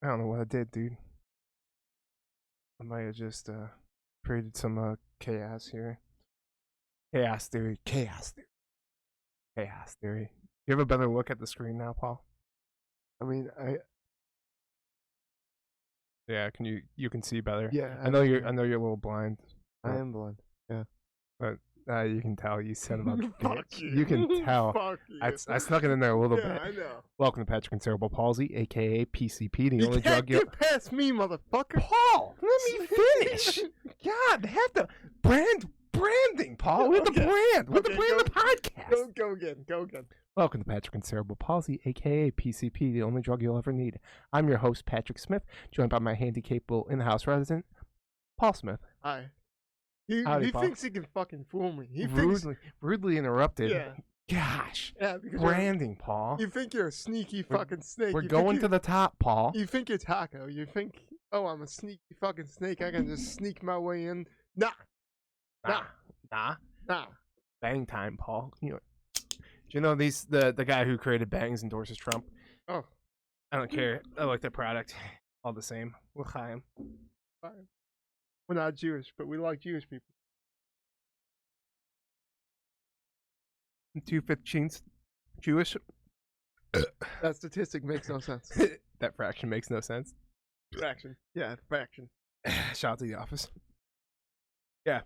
I don't know what I did, dude. I might have just created some chaos here. Chaos theory. Chaos theory. Chaos theory. You have a better look at the screen now, Paul? I mean, Yeah, you can see better. yeah. I know you're a little blind. I am blind. Yeah. But you can tell you said about Fuck you. You can tell. Fuck you. I snuck it in there a little yeah, bit. I know. Welcome to Patrick and Cerebral Palsy, aka PCP, the You only can't drug you. get past me, motherfucker. Paul, let me finish. God, they have the branding, Paul. We're the brand. We're the brand of the podcast. Go again. Welcome to Patrick and Cerebral Palsy, aka PCP, the only drug you'll ever need. I'm your host, Patrick Smith, joined by my handy capable in-house resident, Paul Smith. Hi. He Paul. thinks he can fucking fool me. He Rudely interrupted. Yeah. Gosh. Yeah, because Branding, Paul. you think you're a sneaky fucking snake. We're going to the top, Paul. You think you're Taco. You think, oh, I'm a sneaky fucking snake. I can just sneak my way in. Nah. Bang time, Paul. Do you know the guy who created Bangs endorses Trump? Oh. I don't care. I like their product. All the same. L'chaim. We're not Jewish, but we like Jewish people. 2/15 Jewish. That statistic makes no sense. That fraction makes no sense. Fraction. Yeah, fraction. Shout out to the office. Yeah.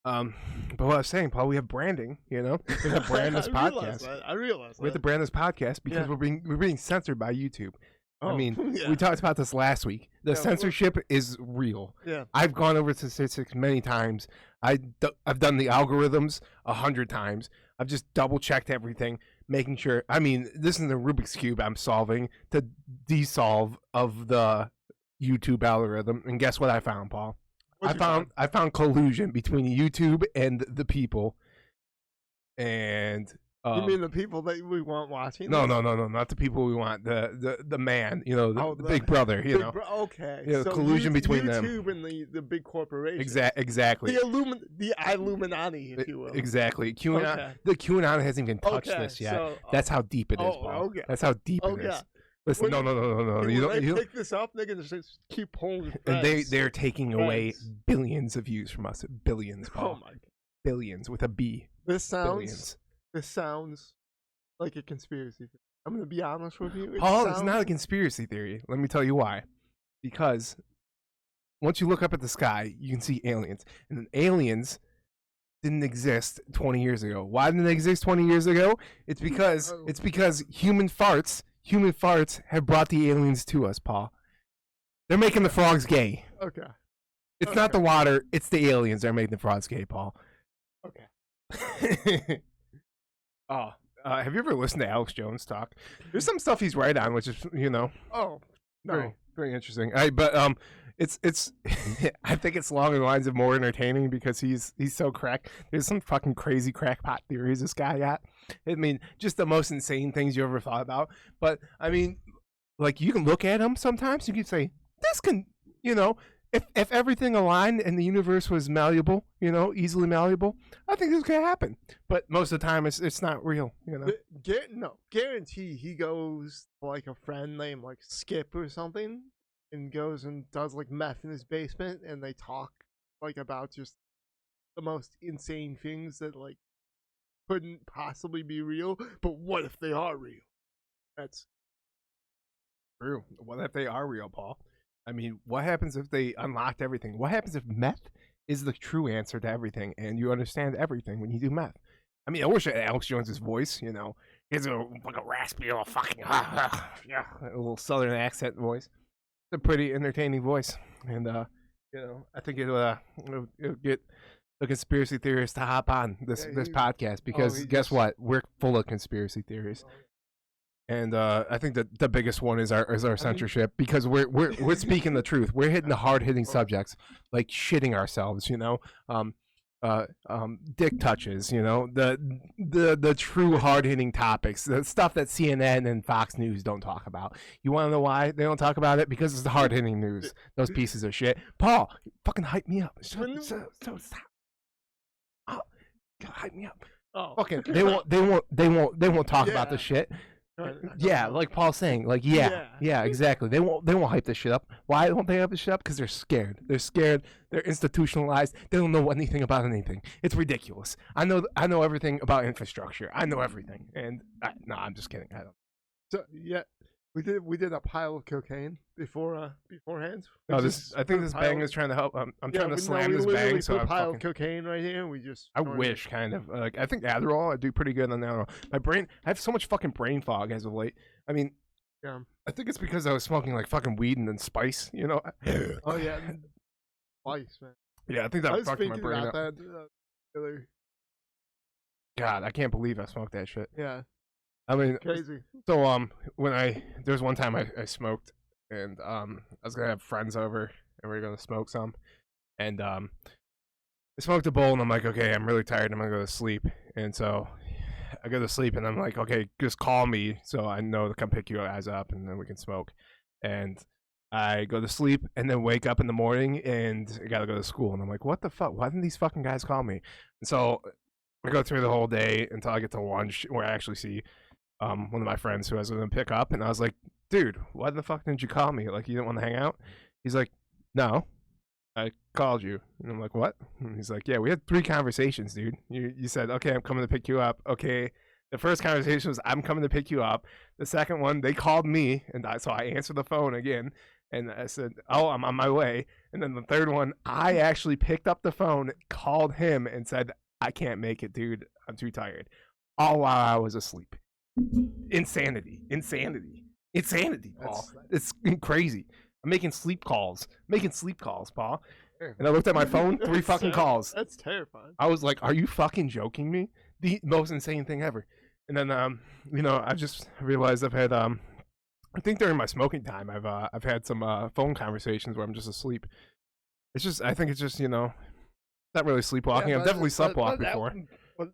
But what I was saying, Paul, we have branding, We have to brand this podcast. I realize that. We have to brand this podcast because we're being censored by YouTube. Oh, I mean, we talked about this last week. The censorship is real. Yeah. I've gone over statistics many times. I've done the algorithms 100 times. I've just double checked everything, making sure. I mean, this is the Rubik's Cube I'm solving to desolve of the YouTube algorithm. And guess what I found, Paul? I found collusion between YouTube and the people. And you mean the people that we want watching? No, not the people we want. The man, the big brother, okay. So collusion between them. YouTube and the big corporation. Exactly. The Illuminati, if you will. Exactly. QAnon. Okay. The QAnon hasn't even touched this yet. So, that's how deep it is, Paul. Okay. That's how deep it is. Listen, no. You pick this up, they can just keep pulling. And they're taking away billions of views from us. Billions, Paul. Oh my God. Billions with a B. This sounds like a conspiracy theory. I'm going to be honest with you. Paul, it's not a conspiracy theory. Let me tell you why. Because once you look up at the sky, you can see aliens. And aliens didn't exist 20 years ago. Why didn't they exist 20 years ago? It's because human farts have brought the aliens to us, Paul. They're making the frogs gay. Okay. It's not the water, it's the aliens that are making the frogs gay, Paul. Okay. Have you ever listened to Alex Jones talk? There's some stuff he's right on, which is, Oh, no. Very interesting. It's I think it's along the lines of more entertaining because he's so crack. There's some fucking crazy crackpot theories this guy got. I mean, just the most insane things you ever thought about. But I mean, like, you can look at him sometimes, you can say, this can, if everything aligned and the universe was malleable, easily malleable, I think this could happen. But most of the time, it's not real, Guarantee he goes like a friend named like Skip or something, and goes and does like meth in his basement, and they talk like about just the most insane things that like couldn't possibly be real. But what if they are real? That's true. What if they are real, Paul? I mean, what happens if they unlocked everything? What happens if meth is the true answer to everything and you understand everything when you do meth? I mean, I wish I had Alex Jones's voice, It's like a raspy little fucking, a little southern accent voice. It's a pretty entertaining voice. And, I think it'll get the conspiracy theorists to hop on this podcast because guess what? We're full of conspiracy theories. And I think that the biggest one is our censorship because we're speaking the truth. We're hitting the hard hitting subjects like shitting ourselves, dick touches, the true hard hitting topics, the stuff that CNN and Fox News don't talk about. You want to know why they don't talk about it? Because it's the hard hitting news. Those pieces of shit. Paul, fucking hype me up. Stop. Oh, hype me up. Oh, okay. They won't talk about the shit. Yeah, like Paul's saying, like yeah, exactly. They won't hype this shit up. Why won't they hype this shit up? Because they're scared. They're scared. They're institutionalized. They don't know anything about anything. It's ridiculous. I know everything about infrastructure. I know everything. And no, I'm just kidding. I don't. So yeah, we did a pile of cocaine beforehand. No, I think this bang is trying to help. I'm trying to slam this bang. So a pile of cocaine right here. And we just. I wish kind of like I think Adderall. I do pretty good on Adderall. My brain. I have so much fucking brain fog as of late. I mean, yeah. I think it's because I was smoking like fucking weed and then spice. You know. Oh yeah, spice, man. Yeah, I think that fucked my brain up. God, I can't believe I smoked that shit. Yeah. I mean, crazy. So there's one time I smoked, and I was gonna have friends over, and we were gonna smoke some, and I smoked a bowl, and I'm like, okay, I'm really tired, I'm gonna go to sleep, and so I go to sleep, and I'm like, okay, just call me so I know to come pick you guys up, and then we can smoke, and I go to sleep, and then wake up in the morning, and I gotta go to school, and I'm like, what the fuck? Why didn't these fucking guys call me? And so I go through the whole day until I get to lunch, where I actually see one of my friends who I was going to pick up, and I was like, dude, why the fuck didn't you call me? Like, you didn't want to hang out? He's like, no, I called you. And I'm like, what? And he's like, yeah, we had 3 conversations, dude. You said, okay, I'm coming to pick you up. Okay, the first conversation was, I'm coming to pick you up. The second one, they called me, and so I answered the phone again, and I said, oh, I'm on my way. And then the third one, I actually picked up the phone, called him, and said, I can't make it, dude. I'm too tired. All while I was asleep. Insanity, Paul. It's crazy. I'm making sleep calls, Paul. And I looked at my phone, 3 fucking calls. That's terrifying. I was like, are you fucking joking me? The most insane thing ever. And then I just realized I've had I think during my smoking time I've had some phone conversations where I'm just asleep. I think it's just not really sleepwalking. I've definitely sleptwalked before. But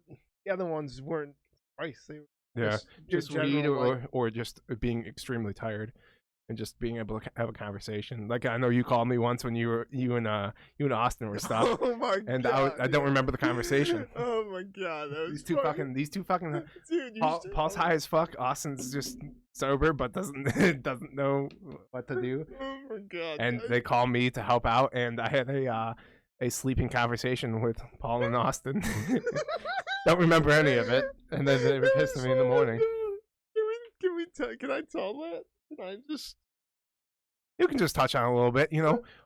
the other ones weren't spice. They were just weed or just being extremely tired and just being able to have a conversation. Like, I know you called me once when you and Austin were stuck. Oh my and god! I don't remember the conversation. Oh my god! That was these two fucking. Dude, Paul's high as fuck. Austin's just sober but doesn't know what to do. Oh my god! And they call me to help out, and I had a sleeping conversation with Paul and Austin. Don't remember any of it, and then they were pissed at me in the morning. Can I tell that? Can I just? You can just touch on it a little bit,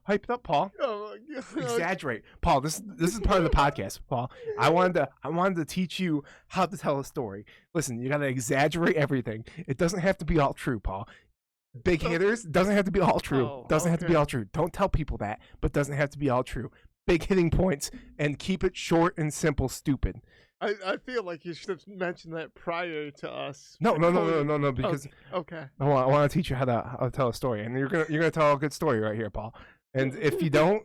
hype it up, Paul. Oh my god! Exaggerate, Paul. This is part of the podcast, Paul. I wanted to teach you how to tell a story. Listen, you gotta exaggerate everything. It doesn't have to be all true, Paul. Big hitters doesn't have to be all true. Doesn't have to be all true. Don't tell people that, but doesn't have to be all true. Big hitting points, and keep it short and simple. Stupid. I feel like you should have mentioned that prior to us. No, because okay. I want to teach you how to tell a story, and you're gonna tell a good story right here, Paul. And if you don't,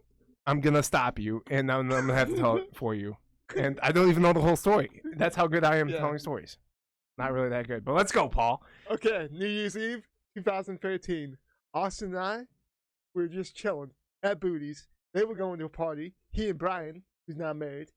I'm gonna stop you, and I'm gonna have to tell it for you. And I don't even know the whole story. That's how good I am telling stories. Not really that good, but let's go, Paul. Okay, New Year's Eve, 2013. Austin and I, we were just chilling at Booty's. They were going to a party. He and Brian, who's not married,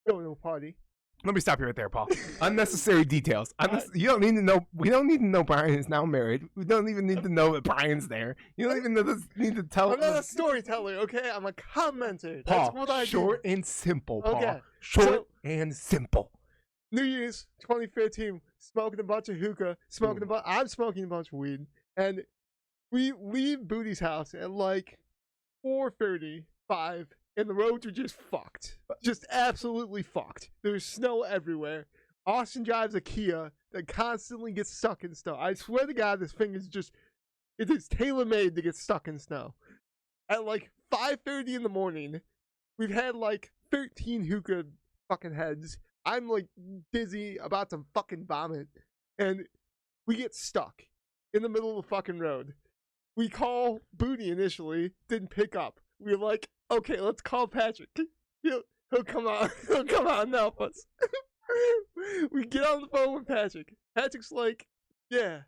going to a party. Let me stop you right there, Paul. Unnecessary details. You don't need to know. We don't need to know Brian is now married. We don't even need to know that Brian's there. You don't even need to tell. I'm not a storyteller, okay? I'm a commenter. Paul, that's what I short do. And simple, Paul. Okay. Short and simple. New Year's 2013, smoking a bunch of hookah, I'm smoking a bunch of weed, and we leave Booty's house at like 4:35, and the roads are just fucked. Just absolutely fucked. There's snow everywhere. Austin drives a Kia that constantly gets stuck in snow. I swear to God, this thing it is tailor-made to get stuck in snow. At like 5:30 in the morning, we've had like 13 hookah fucking heads. I'm like dizzy, about to fucking vomit, and we get stuck in the middle of the fucking road. We call Booty initially, didn't pick up. We were like, okay, let's call Patrick. He'll come out. He'll come out and help us. We get on the phone with Patrick. Patrick's like, yeah.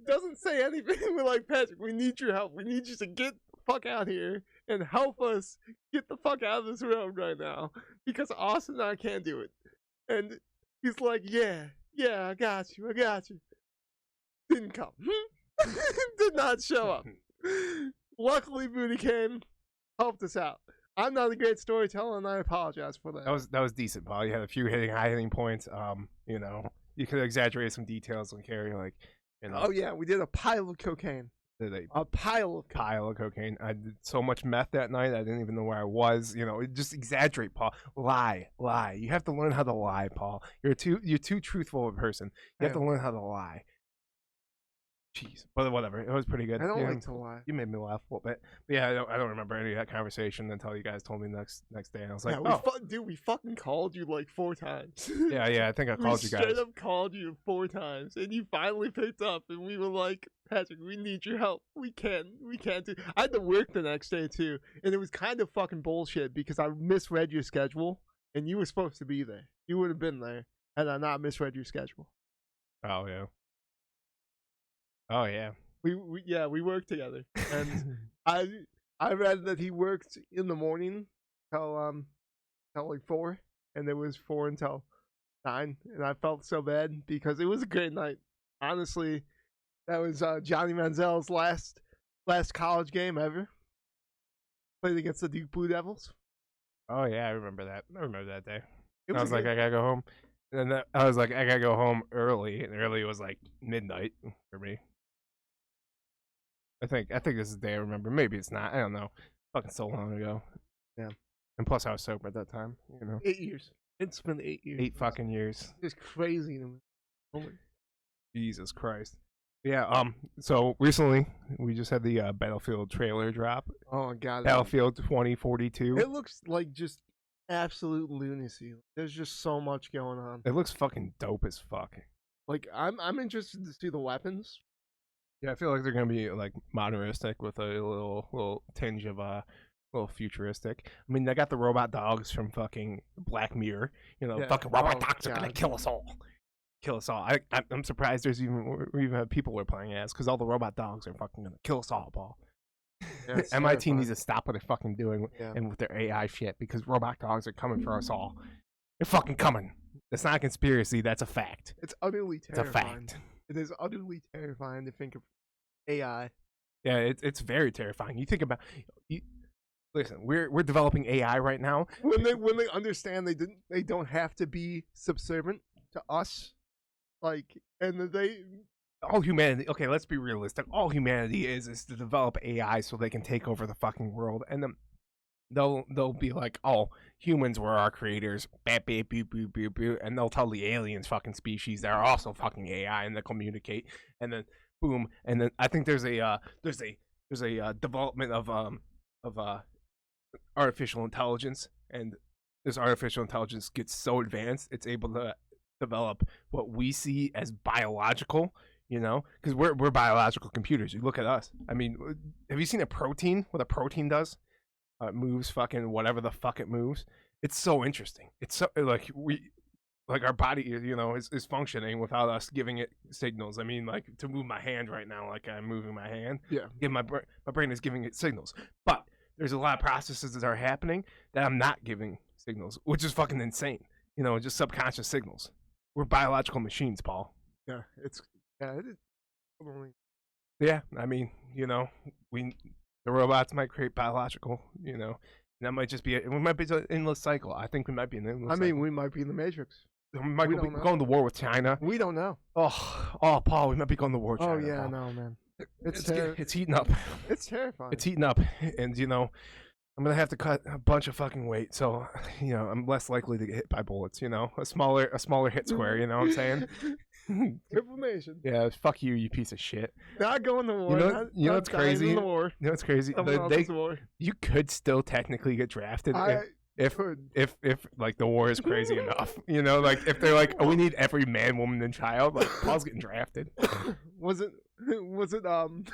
Doesn't say anything. We're like, Patrick, we need your help. We need you to get the fuck out here and help us get the fuck out of this road right now, because Austin and I can't do it. And he's like, yeah, Yeah, I got you. Didn't come. Did not show up. Luckily, Booty came, helped us out. I'm not a great storyteller, and I apologize for that. That was decent, Paul. You had a few high hitting points. You know, you could exaggerate some details on Carrie, like, you know. Oh yeah, we did a pile of cocaine. A pile of cocaine. I did so much meth that night. I didn't even know where I was. You know, just exaggerate, Paul. Lie. You have to learn how to lie, Paul. You're too truthful of a person. You have to learn how to lie. Jeez, but whatever. It was pretty good. I don't like to lie. You made me laugh a little bit, but yeah, I don't remember any of that conversation until you guys told me next day. And I was like, dude, we fucking called you like 4 times. Yeah, I think I called you guys. Straight up called you 4 times, and you finally picked up, and we were like, Patrick, we need your help. We can't do. I had to work the next day too, and it was kind of fucking bullshit because I misread your schedule, and you were supposed to be there. You would have been there had I not misread your schedule. Oh yeah. We worked together, and I read that he worked in the morning till like 4, and it was 4 until 9, and I felt so bad because it was a great night. Honestly, that was Johnny Manziel's last college game ever. Played against the Duke Blue Devils. Oh yeah, I remember that day. I was like, I gotta go home, and then I was like, I gotta go home early, and early was like midnight for me. I think this is the day I remember. Maybe it's not. I don't know. Fucking so long ago. Yeah. And plus I was sober at that time, you know. 8 years. It's been 8 years. 8 fucking years. It's crazy to me. Oh my. Jesus Christ. Yeah, so recently we just had the Battlefield trailer drop. Oh my god. Battlefield 2042. It looks like just absolute lunacy. There's just so much going on. It looks fucking dope as fuck. Like I'm interested to see the weapons. Yeah, I feel like they're gonna be like modernistic with a little tinge of little futuristic. I mean, they got the robot dogs from fucking Black Mirror. You know, fucking robot dogs are gonna kill us all. I'm surprised there's even people we're playing as, because all the robot dogs are fucking gonna kill us all, Paul. Yeah, MIT needs to stop what they're fucking doing and with their AI shit, because robot dogs are coming for us all. They're fucking coming. That's not a conspiracy. That's a fact. It's utterly terrifying. It's a fact. It is utterly terrifying to think of AI. Yeah, it's very terrifying. You think about, listen, we're developing AI right now. When they understand they don't have to be subservient to us, like, and all humanity. Okay, let's be realistic. All humanity is to develop AI so they can take over the fucking world, and then they'll be like, oh, humans were our creators, bap, bap, boop, boop, boop, boop, and they'll tell the aliens fucking species they're also fucking AI and they communicate, and then boom, and then I think there's a development of artificial intelligence, and this artificial intelligence gets so advanced it's able to develop what we see as biological. You know, because we're biological computers. You look at us. I mean, have you seen a protein? What a protein does? It moves fucking whatever the fuck it moves. It's so interesting. It's so like our body, you know, is functioning without us giving it signals. I mean, like to move my hand right now, like I'm moving my hand. Yeah. My brain is giving it signals, but there's a lot of processes that are happening that I'm not giving signals, which is fucking insane. You know, just subconscious signals. We're biological machines, Paul. Yeah, it is. Yeah, I mean, you know, the robots might create biological, you know, and that might just be we might be an endless cycle. I think we might be an endless cycle. We might be in the Matrix. We might be going to war with China. We don't know. Oh, Paul, we might be going to war with China. Oh yeah, Paul. no, man. It's heating up. It's terrifying. It's heating up, and you know, I'm gonna have to cut a bunch of fucking weight, so you know, I'm less likely to get hit by bullets. You know, a smaller hit square. You know what I'm saying? Triple nation. Yeah, fuck you piece of shit. Not going to war. You know what's crazy? In the war. You know what's crazy? You could still technically get drafted if like the war is crazy enough. You know, like if they're like, oh, we need every man, woman, and child. Like Paul's getting drafted. Was it? I don't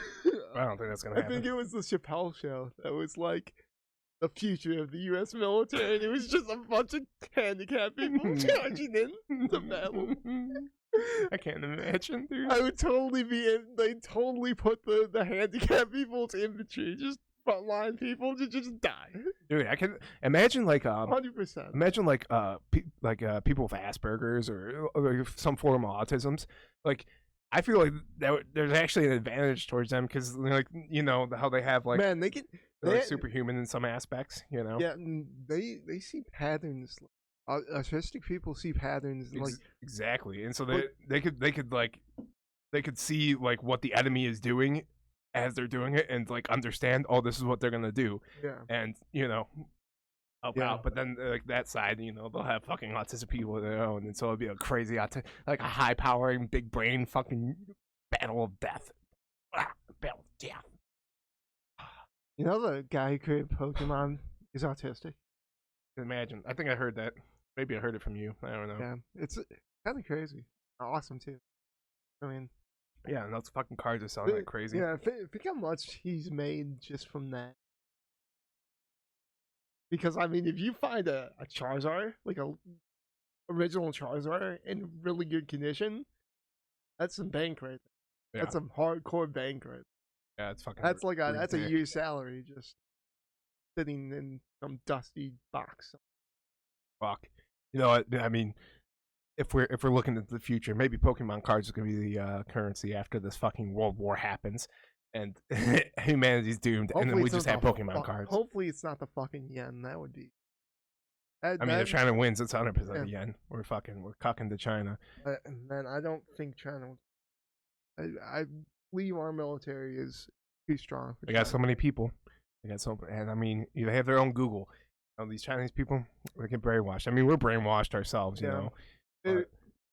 think that's gonna happen. I think it was the Chappelle show that was like the future of the U.S. military, and it was just a bunch of handicapped people charging in to battle. I can't imagine, dude. I would totally be in. They totally put the handicapped people to infantry, just frontline people to just die. Dude, I can imagine like 100%. imagine like people with Asperger's or some form of autisms. Like I feel like there's actually an advantage towards them because like how they have like Man, they're like superhuman in some aspects. Yeah, they see patterns. Autistic people see patterns like exactly, and so they could see like what the enemy is doing as they're doing it and like understand, oh, this is what they're gonna do. Yeah. And help out. But then like that side, they'll have fucking autistic people of their own, and so it'll be a crazy like a high powering big brain fucking battle of death. Battle of death. The guy who created Pokemon is autistic. Imagine. I think I heard that. Maybe I heard it from you. I don't know. Yeah, it's kind of crazy. Awesome too. I mean, yeah, and those fucking cards are selling like crazy. Yeah, think how much he's made just from that. Because I mean, if you find a Charizard, like a original Charizard in really good condition, that's some bank right there. Yeah. That's some hardcore bank right there. Yeah, it's fucking. That's like that's a year's salary just sitting in some dusty box. Fuck. You know what? I mean, if we're looking at the future, maybe Pokemon cards are gonna be the currency after this fucking World War happens, and humanity's doomed, and then we just have Pokemon cards. Hopefully, it's not the fucking yen. That would be. I mean, if China wins, it's 100% yen. We're cucking to China. Man, I don't think China. I believe our military is too strong. They got so many people. And I mean, they have their own Google. These Chinese people, they get brainwashed. I mean, we're brainwashed ourselves, you know.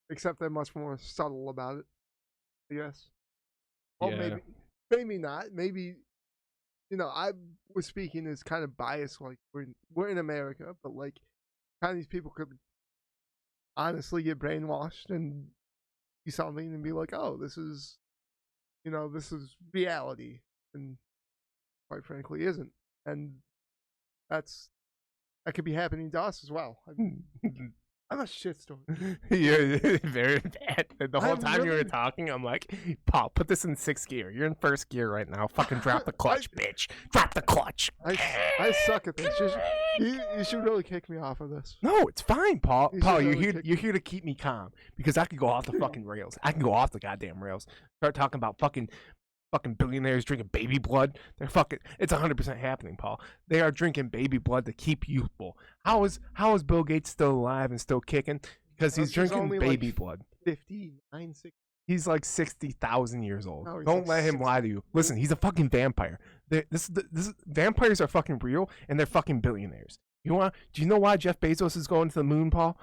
Except they're much more subtle about it, I guess. Well, yeah. maybe not. Maybe, I was speaking as kind of biased. Like we're in America, but like Chinese people could honestly get brainwashed and see something and be like, "Oh, this is reality," and quite frankly, isn't. And that could be happening to us as well. I'm a shitstorm. You're very bad. The whole time you were talking, I'm like, Paul, put this in 6th gear. You're in 1st gear right now. Fucking drop the clutch, bitch. Drop the clutch. I suck at this. You should really kick me off of this. No, it's fine, Paul. Paul, you're here to keep me calm because I could go off the fucking rails. I can go off the goddamn rails. Start talking about fucking billionaires drinking baby blood. It's 100% happening, Paul. They are drinking baby blood to keep youthful. How is Bill Gates still alive and still kicking? Because he's drinking baby blood. 59, 60. He's like 60,000 years old. No, don't let him lie to you. Listen, he's a fucking vampire. Vampires are fucking real, and they're fucking billionaires. Do you know why Jeff Bezos is going to the moon, Paul?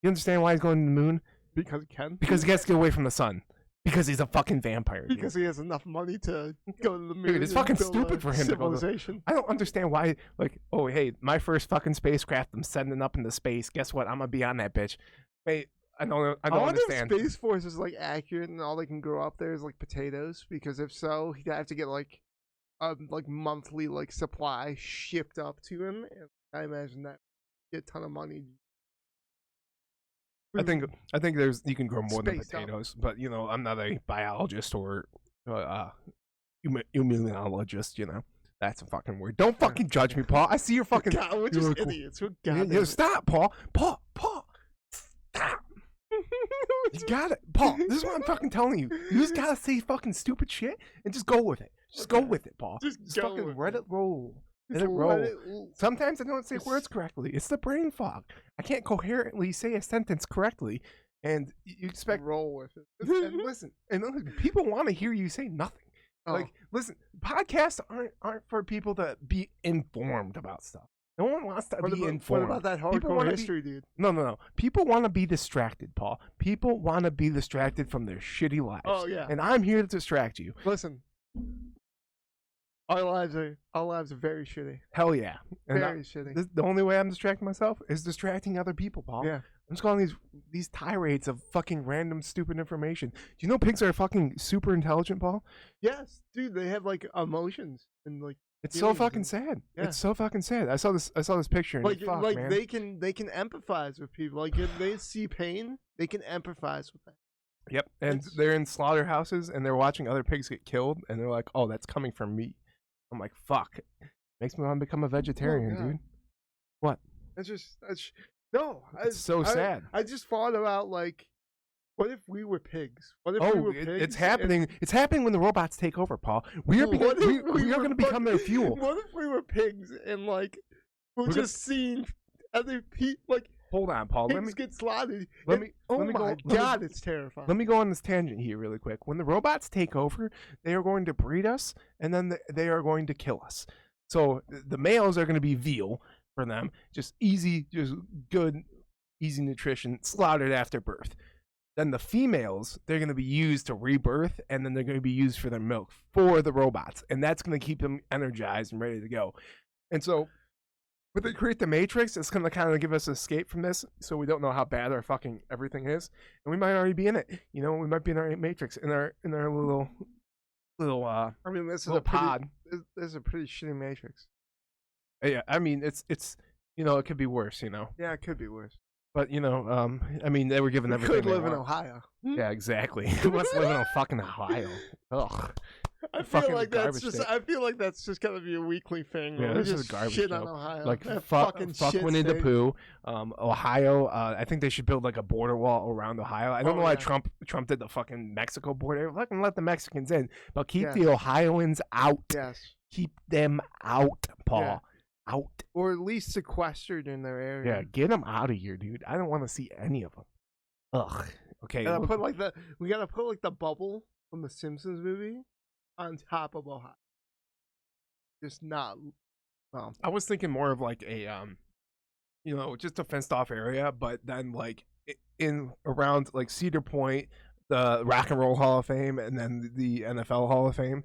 You understand why he's going to the moon? Because he can. Because he has to get away from the sun. Because he's a fucking vampire. Dude. Because he has enough money to go to the moon. Dude, it's fucking stupid for him to go to. I don't understand why. Like, oh hey, my first fucking spacecraft, I'm sending up into space. Guess what? I'm gonna be on that bitch. Wait, I don't understand. If Space Force is like accurate and all they can grow up there is like potatoes. Because if so, he'd have to get like monthly like supply shipped up to him. And I imagine that would get a ton of money. I think you can grow more than potatoes, but I'm not a biologist or immunologist. That's a fucking word. Don't fucking judge me, Paul. I see your fucking. God, we're just idiots. Stop, Paul. Paul, stop. You got it, Paul. This is what I'm fucking telling you. You just gotta say fucking stupid shit and just go with it. Just go with it, Paul. Just fucking let it roll. Let it roll. Sometimes I don't say words correctly. It's the brain fog. I can't coherently say a sentence correctly, and you expect roll with it. And listen, people want to hear you say nothing. Oh. Like, listen, podcasts aren't for people to be informed about stuff. No one wants to be informed. What about that hardcore history, dude? No. People want to be distracted, Paul. People want to be distracted from their shitty lives. Oh yeah. And I'm here to distract you. Listen. Our lives are very shitty. Hell yeah. And very shitty. The only way I'm distracting myself is distracting other people, Paul. Yeah. I'm just calling these tirades of fucking random stupid information. Do you know pigs are fucking super intelligent, Paul? Yes, dude. They have like emotions and like. It's so fucking sad. Yeah. It's so fucking sad. I saw this picture. And man. they can empathize with people. Like if they see pain, they can empathize with that. Yep. And they're in slaughterhouses and they're watching other pigs get killed and they're like, "Oh, that's coming from me." I'm like, "Fuck." Makes me want to become a vegetarian, dude. What? That's no. It's so sad. I just thought about like, what if we were pigs? What if we Oh, were pigs? it's happening. It's happening when the robots take over, Paul. We are What if we are were going to become their fuel. What if we were pigs and like we're just seeing other people like Hold on, Paul. pigs get slaughtered? let me my go. God, it's terrifying. Let me go on this tangent here really quick. When the robots take over, they are going to breed us, and then they are going to kill us. So the males are going to be veal for them, just easy, just good, easy nutrition, slaughtered after birth. Then the females, they're going to be used to rebirth, and then they're going to be used for their milk for the robots, and that's going to keep them energized and ready to go. And so, when they create the Matrix, it's going to kind of give us an escape from this, so we don't know how bad our fucking everything is, and we might already be in it. You know, we might be in our Matrix, in our little I mean, this is little a pretty, pod. this is a pretty shitty Matrix. Yeah, I mean, it's you know, it could be worse, you know. Yeah, it could be worse. But you know, I mean, they were given We everything. could they live in want. Ohio. Yeah, exactly. Who wants to live in a fucking Ohio? Ugh. I Fucking feel like that's garbage just. state. I feel like that's just gonna be a weekly thing. Yeah, where we this is just a garbage shit show. on Ohio. Like That fuck fucking Winnie shit the state. Pooh. Ohio. I think they should build like a border wall around Ohio. I don't know why Trump did the fucking Mexico border. Fucking let the Mexicans in, but keep the Ohioans out. Yes. Keep them out, Paul. Yeah. Out. Or at least sequestered in their area. Yeah, get them out of here, dude. I don't want to see any of them. Ugh. Okay. We gotta put like the bubble from the Simpsons movie on top of Ohio. Just not. Well, I was thinking more of like a you know, just a fenced off area, but then like in around like Cedar Point, the Rock and Roll Hall of Fame, and then the NFL Hall of Fame.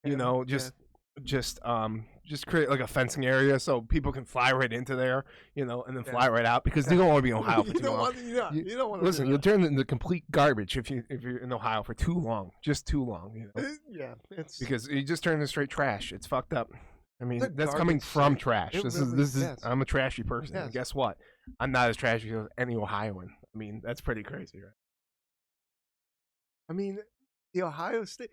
You know, just create like a fencing area so people can fly right into there, you know, and then fly right out because you don't want to be in Ohio for too long. You don't want to Listen, you'll turn into complete garbage if you're in Ohio for too long, just too long. You know? Yeah, it's Because you just turn into straight trash. It's fucked up. I mean, It's a that's coming garbage from state. trash. It This really is. is. I'm a trashy person. Yes. And guess what? I'm not as trashy as any Ohioan. I mean, that's pretty crazy, right? I mean, the Ohio State,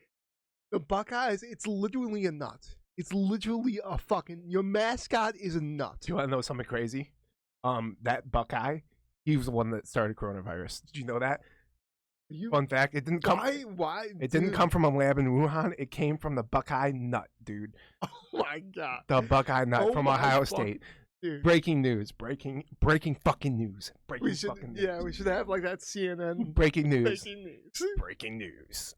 the Buckeyes. It's literally a nut. It's literally a fucking. Your mascot is a nut. Do you want to know something crazy? That Buckeye, he was the one that started coronavirus. Did you know that? Fun fact: it didn't come. Why? It didn't come from a lab in Wuhan. It came from the Buckeye nut, dude. Oh my God. The Buckeye nut from Ohio State. Dude. Breaking news. Breaking fucking news. Breaking fucking news. Yeah, we should have like that CNN. Breaking news. Breaking news. Breaking news.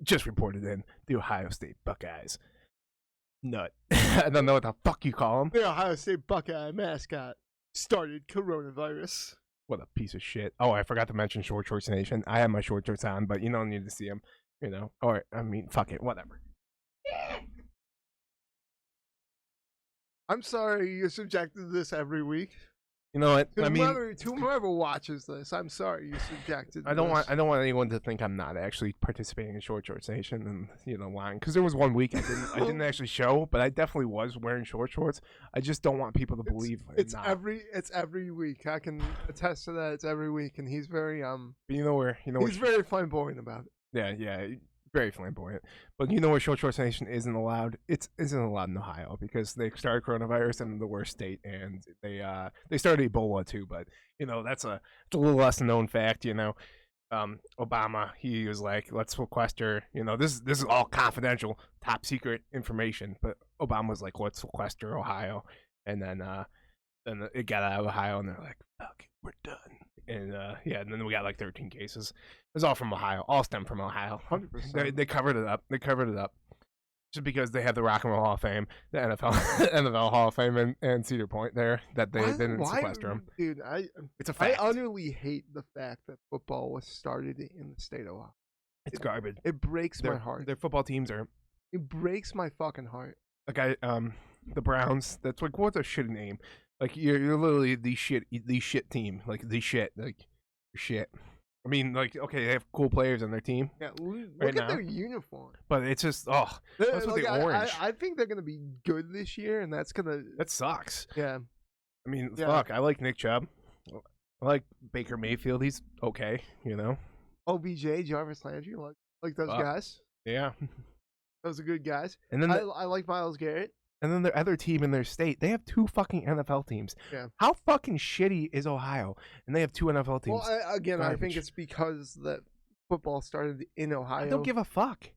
Just reported in the Ohio State Buckeyes. Nut. I don't know what the fuck you call them. The Ohio State Buckeye mascot started coronavirus. What a piece of shit. Oh, I forgot to mention Short Shorts Nation. I have my short shorts on, but you don't need to see them. You know. Or I mean, fuck it. Whatever. I'm sorry you're subjected to this every week. You know what? To I mean, whoever watches this, I'm sorry you're subjected to I don't this. want anyone to think I'm not actually participating in Short Shorts Nation and lying, because there was one week I didn't actually show, but I definitely was wearing short shorts. I just don't want people to believe it's not. every week. I can attest to that. It's every week, and he's very But you know where he's very flamboyant about it. yeah, very flamboyant. But you know where Short Shorts Nation isn't allowed? It isn't allowed in Ohio because they started coronavirus in the worst state, and they started Ebola too. But it's a little less known fact. Obama, he was like, let's sequester. This is all confidential, top secret information. But Obama was like, let's sequester Ohio, and then it got out of Ohio, and they're like, fuck, we're done. And and then we got like 13 cases. It was all from Ohio. All stemmed from Ohio. 100%. They covered it up. Just because they have the Rock and Roll Hall of Fame, the NFL Hall of Fame, and Cedar Point there, that they didn't sequester them. Dude, It's a fact. I utterly hate the fact that football was started in the state of Ohio. It's garbage. It breaks my heart. Their football teams are It breaks my fucking heart. like the Browns. That's like, what's a shitty name? Like you're literally the shit team. Like the shit. Like you're shit. I mean, like, okay, they have cool players on their team. Yeah, look right at now. their uniform. But it's just, what's with the orange? I think they're gonna be good this year, and that's gonna. That sucks. Yeah. I mean, Yeah. fuck. I like Nick Chubb. I like Baker Mayfield. He's okay. OBJ, Jarvis Landry, like those guys. Yeah. Those are good guys. And then I like Myles Garrett. and then their other team in their state, they have 2 fucking NFL teams. Yeah. How fucking shitty is Ohio? And they have 2 NFL teams. Well, I think Garbage. it's because that football started in Ohio. I don't give a fuck.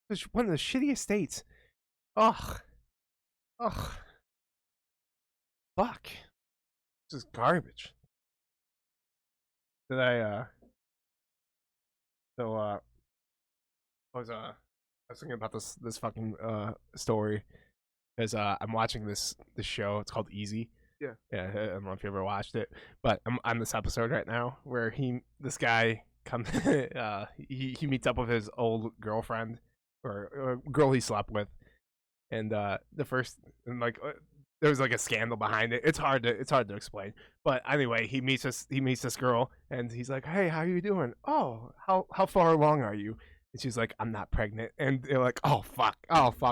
It's one of the shittiest states. Ugh. Fuck. This is garbage. Did I I was thinking about this fucking story because I'm watching this show. It's called Easy. Yeah. I don't know if you ever watched it, but I'm on this episode right now where this guy comes he meets up with his old girlfriend or girl he slept with, and there was like a scandal behind it. It's hard to explain, but anyway, he meets this girl, and he's like, "Hey, how are you doing? Oh, how far along are you?" And she's like, "I'm not pregnant." And they're like, "Oh fuck."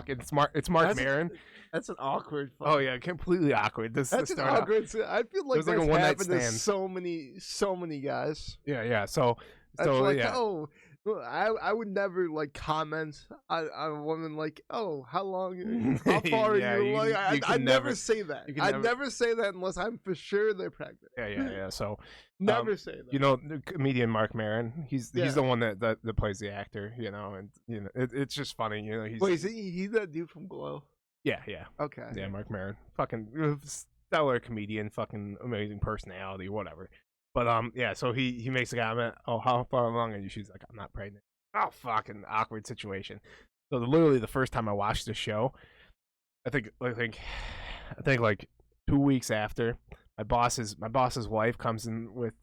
It's Mark Maron. That's an awkward. Oh yeah, completely awkward. That's an awkward. I feel like was like that's a one-night happened to stand. so many guys. Yeah. So Like, yeah. oh, I would never like comment on a woman like, oh, how far are Yeah, you? Like, I never say that. I never say that unless I'm for sure they're pregnant. Yeah. So never say that. you know, the comedian Mark Maron. He's the one that plays the actor. You know, and you know it's just funny. You know, Wait, is he that dude from Glow? Yeah. Okay. Yeah, Mark Maron, fucking stellar comedian, fucking amazing personality, whatever. But yeah. So he makes a comment. Oh, how far along are you? She's like, I'm not pregnant. Oh, fucking awkward situation. So literally the first time I watched the show, I think like 2 weeks after, my boss's wife comes in with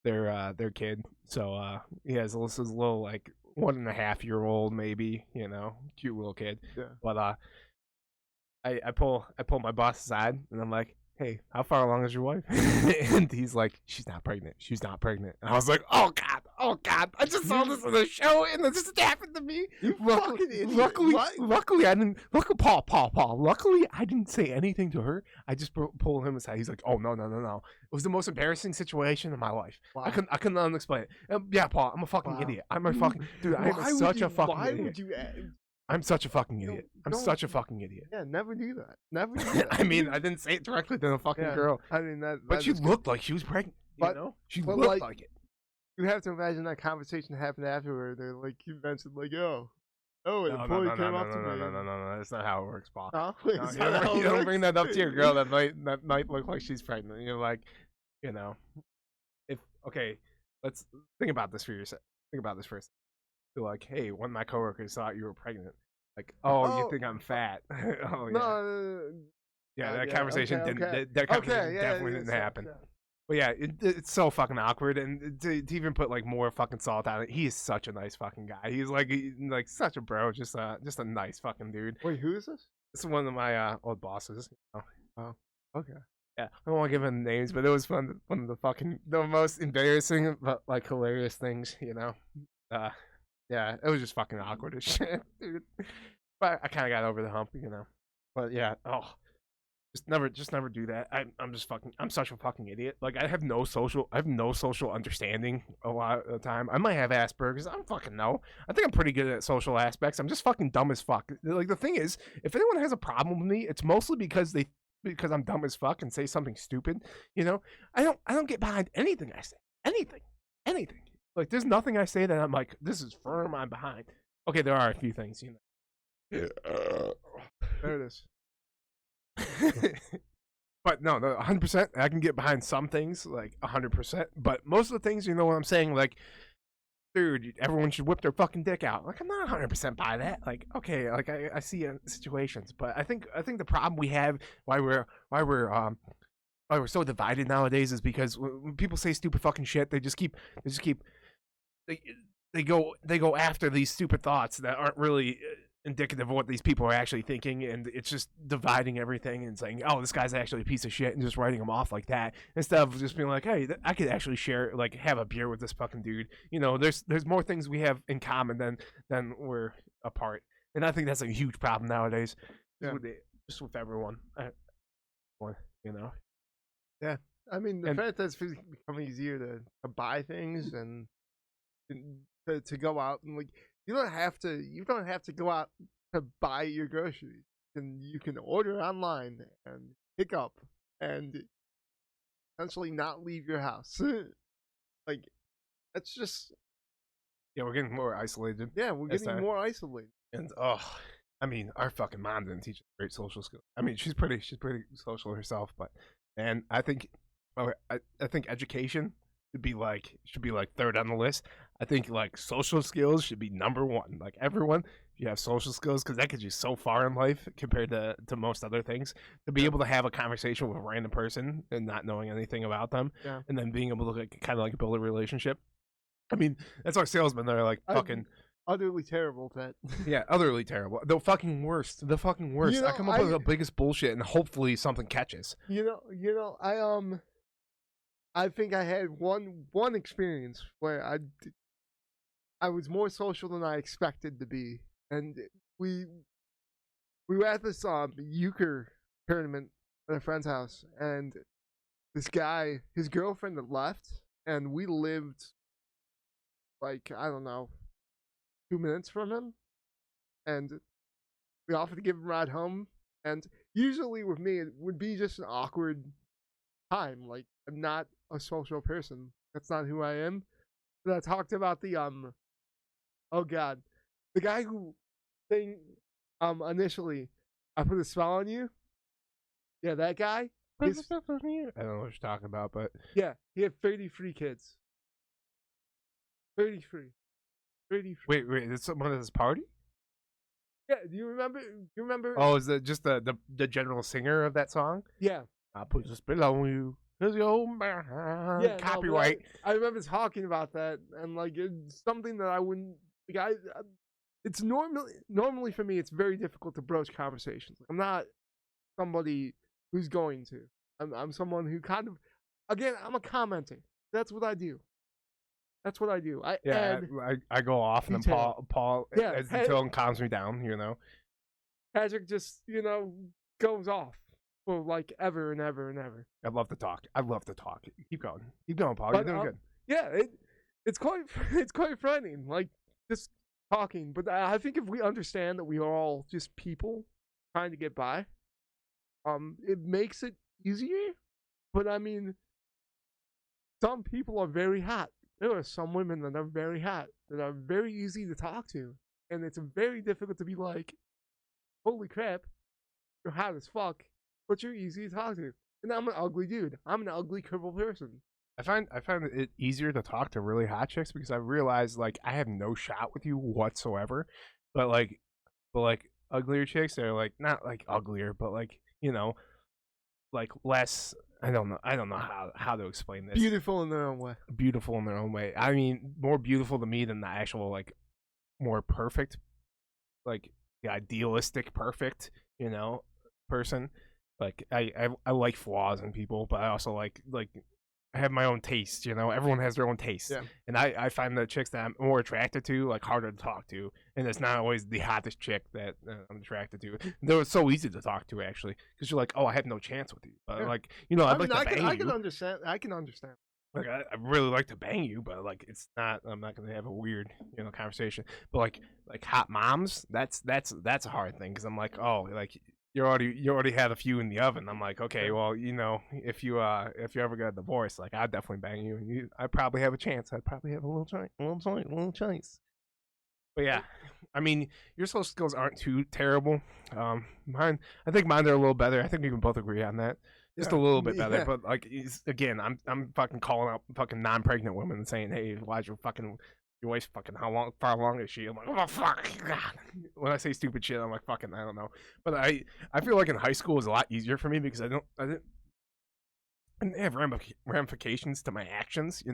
their kid. So he has this little like 1.5-year-old maybe, you know, cute little kid. Yeah. But I pull my boss aside and I'm like, hey, how far along is your wife? And he's like, she's not pregnant. And I was like, oh god, I just saw this on the show and this just happened to me. Luckily I didn't. Paul. Luckily I didn't say anything to her. I just pulled him aside. He's like, oh no. It was the most embarrassing situation in my life. Wow. I couldn't explain it. Yeah, Paul, I'm a fucking idiot. I'm a fucking dude. I'm such a fucking idiot. Why would you? I'm such a fucking idiot. I'm such a fucking idiot. Yeah, never do that. Never do that. I mean, I didn't say it directly to the fucking girl. I mean that. But she looked like she was pregnant. You know, she looked like it. You have to imagine that conversation happened afterward. They're like, you mentioned like, an employee came up to me. No. That's not how it works, Paul. No? You don't bring that up to your girl that might look like she's pregnant. You're like, you know, let's think about this for yourself. Think about this first. You're like, hey, one of my coworkers thought you were pregnant. Like, you think I'm fat? Oh yeah. No. Yeah, that conversation definitely didn't happen. Yeah. But yeah, it's so fucking awkward, and to even put like more fucking salt on it, he is such a nice fucking guy. He's like such a bro, just a nice fucking dude. Wait, who is this? This is one of my old bosses. You know? Oh, okay. Yeah, I don't want to give him names, but it was one of the most embarrassing but like hilarious things, you know. Yeah, it was just fucking awkward as shit, dude. But I kind of got over the hump, you know. But yeah, just never do that. I'm such a fucking idiot. Like I have no social understanding a lot of the time. I might have Asperger's. I don't fucking know. I think I'm pretty good at social aspects. I'm just fucking dumb as fuck. Like the thing is, if anyone has a problem with me, it's mostly because I'm dumb as fuck and say something stupid. You know, I don't get behind anything I say. Anything. Like there's nothing I say that I'm like, this is firm. I'm behind. Okay, there are a few things, you know. There it is. But no, 100%. I can get behind some things, like 100%. But most of the things, you know what I'm saying? Like, dude, everyone should whip their fucking dick out. Like, I'm not 100% by that. Like, okay, like I see situations, but I think the problem we have, why we're so divided nowadays, is because when people say stupid fucking shit, they go after these stupid thoughts that aren't really indicative of what these people are actually thinking, and it's just dividing everything and saying, oh, this guy's actually a piece of shit, and just writing him off like that, instead of just being like, hey, I could actually share, like, have a beer with this fucking dude. You know, there's more things we have in common than we're apart, and I think that's a huge problem nowadays. Yeah. Just with everyone, you know. Yeah, I mean the fact that it's becoming easier to buy things and to go out and like. You don't have to go out to buy your groceries. you can order online and pick up and essentially not leave your house. Like that's just Yeah, we're getting more isolated. we're as getting time. more isolated. And I mean, our fucking mom didn't teach us great social skills. I mean, she's pretty social herself, but and I think, I think education should be like third on the list. I think like social skills should be number one. Like everyone, if you have social skills, because that gets you so far in life compared to most other things. To be able to have a conversation with a random person and not knowing anything about them, and then being able to like, kind of like build a relationship. I mean, that's our salesmen. They're like fucking. Utterly terrible at that. Yeah, utterly terrible. The fucking worst. The fucking worst. You know, I come up with the biggest bullshit, and hopefully something catches. I think I had one experience where I was more social than I expected to be, and we were at this euchre tournament at a friend's house, and this guy, his girlfriend had left, and we lived like, I don't know, 2 minutes from him, and we offered to give him a ride home. And usually with me, it would be just an awkward time. Like, I'm not a social person. That's not who I am. But I talked about the oh god, the guy who thing initially, I put a spell on you. Yeah, that guy. I don't know what you're talking about, but yeah, he had 33 kids. 33. wait, is someone at this party? Yeah, do you remember? Oh, is that just the general singer of that song? Yeah. I put a spell on you, 'cause you're mine. Yeah, Copyright. No, I remember talking about that, and like it's something that I wouldn't. Like, it's normally for me, it's very difficult to broach conversations. I'm not somebody who's going to. I'm someone who kind of, again, I'm a commenter. That's what I do. That's what I do. I go off, and then Paul as the tone calms me down. Patrick just goes off for like ever and ever and ever. I love to talk. Keep going, Paul. You're doing good. Yeah, it's quite frightening. Like just talking, but I think if we understand that we are all just people trying to get by, it makes it easier. But I mean, some people are very hot. There are some women that are very hot, that are very easy to talk to, and it's very difficult to be like, holy crap, you're hot as fuck, but you're easy to talk to. And I'm an ugly dude. I'm an ugly, crippled person. I find it easier to talk to really hot chicks because I realize like I have no shot with you whatsoever. But like uglier chicks, they're like not like uglier, but like like less. I don't know how to explain this. Beautiful in their own way. Beautiful in their own way. I mean, more beautiful to me than the actual like more perfect, like the idealistic perfect, person. Like I like flaws in people, but I also like I have my own taste, everyone has their own taste. Yeah. And I find the chicks that I'm more attracted to like harder to talk to, and it's not always the hottest chick that I'm attracted to. They're so easy to talk to actually, because you're like, oh, I have no chance with you, but like I'd like to bang you. I can understand. Like I really like to bang you, but like it's not. I'm not gonna have a weird conversation. But like hot moms, that's a hard thing because I'm like, oh, like you already had a few in the oven. I'm like, okay, well, if you ever got divorced, like I'd definitely bang you, and I'd probably have a chance. I'd probably have a little chance. But yeah, I mean, your social skills aren't too terrible. I think mine are a little better. I think we can both agree on that. Just a little bit better, but like again, I'm fucking calling out fucking non-pregnant women and saying, hey, why's your wife's fucking far along is she? I'm like, oh fuck, God. When I say stupid shit, I'm like fucking I don't know. But I feel like in high school was a lot easier for me because I didn't have ramifications to my actions,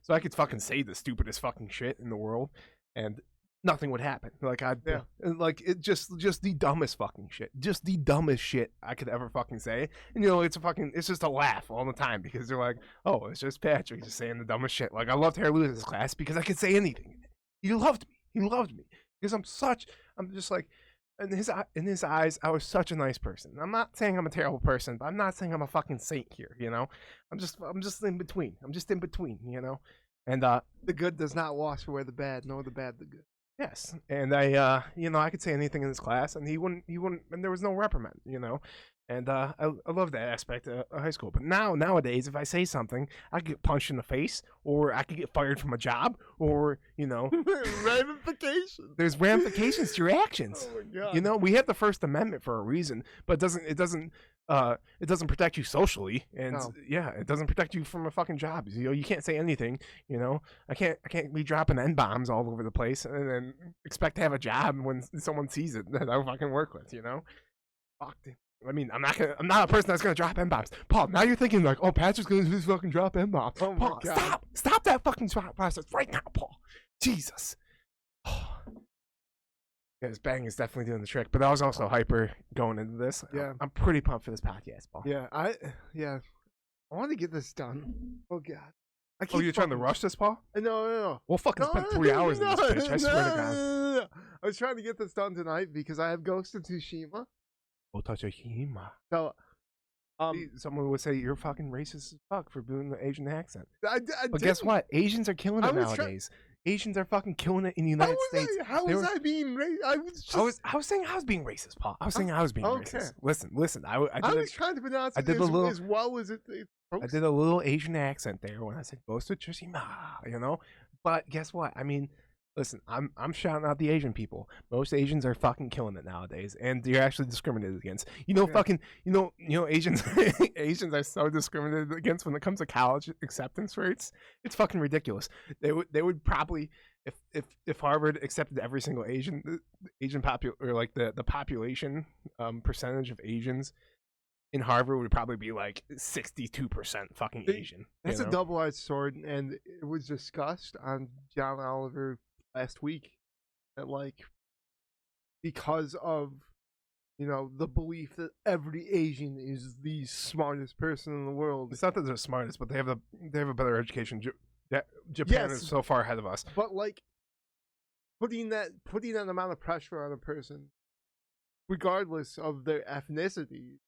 so I could fucking say the stupidest fucking shit in the world and nothing would happen. Like like it just the dumbest fucking shit. Just the dumbest shit I could ever fucking say. And it's just a laugh all the time because they're like, oh, it's just Patrick just saying the dumbest shit. Like I loved Harry Lewis's class because I could say anything. He loved me. Because I'm just like in his eyes, I was such a nice person. I'm not saying I'm a terrible person, but I'm not saying I'm a fucking saint here, I'm just in between. And the good does not wash away the bad, nor the bad the good. Yes, and I could say anything in this class, and he wouldn't, and there was no reprimand, and I love that aspect of high school. But nowadays, if I say something, I could get punched in the face, or I could get fired from a job, or Ramifications. there's ramifications to your actions. Oh my god. We have the First Amendment for a reason, but it doesn't protect you socially, and No. it doesn't protect you from a fucking job. You can't say anything. I can't be dropping N bombs all over the place and then expect to have a job when someone sees it that I fucking work with. Fuck. I mean, I'm not a person that's gonna drop N bombs. Paul, now you're thinking like, oh, Patrick's gonna just fucking drop N bombs. Oh my Paul, god. stop that fucking process right now, Paul. Jesus. Yeah, this bang is definitely doing the trick, but I was also hyper going into this. Yeah. I'm pretty pumped for this podcast, Paul. Yeah, I want to get this done. Oh god. Oh, you're trying to rush this, Paul? No. We'll fucking spend 3 hours in this bitch. I swear to God. No. I was trying to get this done tonight because I have Ghost of Tsushima. So, Someone would say you're fucking racist as fuck for doing the Asian accent. I But guess what? Asians are killing I it was nowadays. Asians are fucking killing it in the United States. How was I being racist? I was saying I was being racist, Paul. I was saying I was being Okay. racist. Listen. I was trying to pronounce it as well as it's I did a little Asian accent there when I said Ghost of Tsushima, But guess what? I mean, listen, I'm shouting out the Asian people. Most Asians are fucking killing it nowadays, and you're actually discriminated against. Asians Asians are so discriminated against when it comes to college acceptance rates. It's fucking ridiculous. They would probably, if Harvard accepted every single the population percentage of Asians in Harvard would probably be like 62% fucking Asian. That's a double-edged sword, and it was discussed on John Oliver last week that because of the belief that every Asian is the smartest person in the world. It's not that they're smartest, but they have a better education. Japan is so far ahead of us. But putting that amount of pressure on a person, regardless of their ethnicity,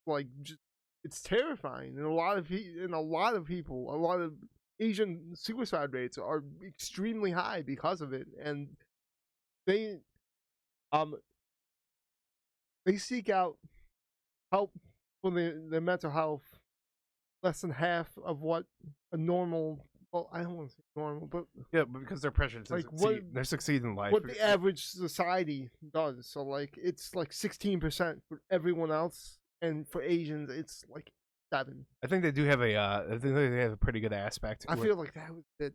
it's terrifying. And a lot of people, a lot of Asian suicide rates are extremely high because of it, and they seek out help for their mental health less than half of what a normal. Well, I don't want to say normal, but because they're pressured to succeed. They're succeeding in life. What the average society does. So it's 16% for everyone else, and for Asians it's 7. I think they do have I think they have a pretty good aspect. I feel like that was it.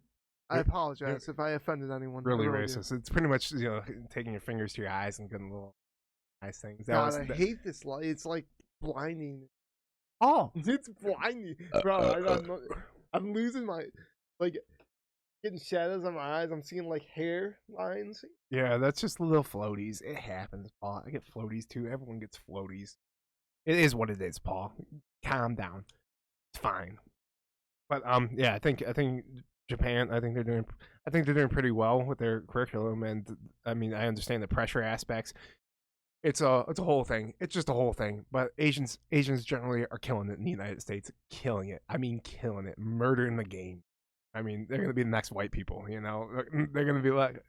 I apologize if I offended anyone. Really racist. It's pretty much taking your fingers to your eyes and getting little nice things. I hate this light. It's blinding. Oh, it's blinding, bro. I'm losing my getting shadows on my eyes. I'm seeing hair lines. Yeah, that's just little floaties. It happens, Paul. I get floaties too. Everyone gets floaties. It is what it is, Paul. Calm down. It's fine. But I think Japan. I think they're doing pretty well with their curriculum, and I mean I understand the pressure aspects. It's a whole thing. It's just a whole thing. But Asians generally are killing it in the United States. Killing it. I mean, killing it. Murdering the game. I mean, they're gonna be the next white people. They're gonna be like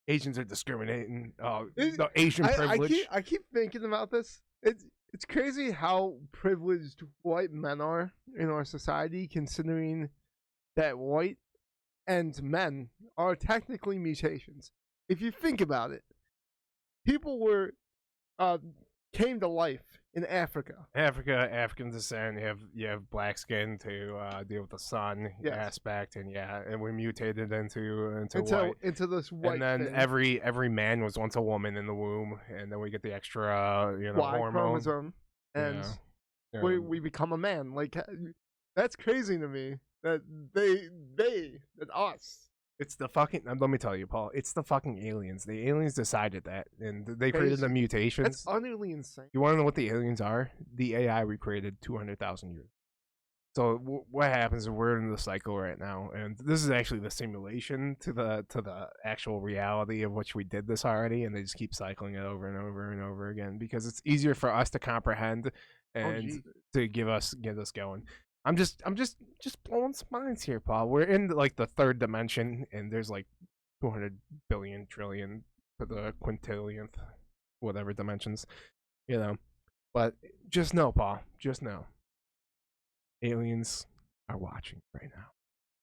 Asians are discriminating. The Asian privilege. I keep thinking about this. It's crazy how privileged white men are in our society, considering that white and men are technically mutations. If you think about it, people came to life in Africa. African descent. You have black skin to deal with the sun aspect, and we mutated into this white. And then thing. every man was once a woman in the womb, and then we get the extra Y hormone chromosome, and we become a man. That's crazy to me. That us. It's the fucking. Let me tell you, Paul. It's the fucking aliens. The aliens decided that, and they created the mutations. That's utterly insane. You want to know what the aliens are? The AI we created 200,000 years. So what happens is we're in the cycle right now, and this is actually the simulation to the actual reality of which we did this already, and they just keep cycling it over and over and over again because it's easier for us to comprehend and to get us going. I'm just blowing some minds here, Paul. We're in the third dimension, and there's 200 billion trillion to the quintillionth, whatever dimensions, you know. But just know, Paul, just know, aliens are watching right now.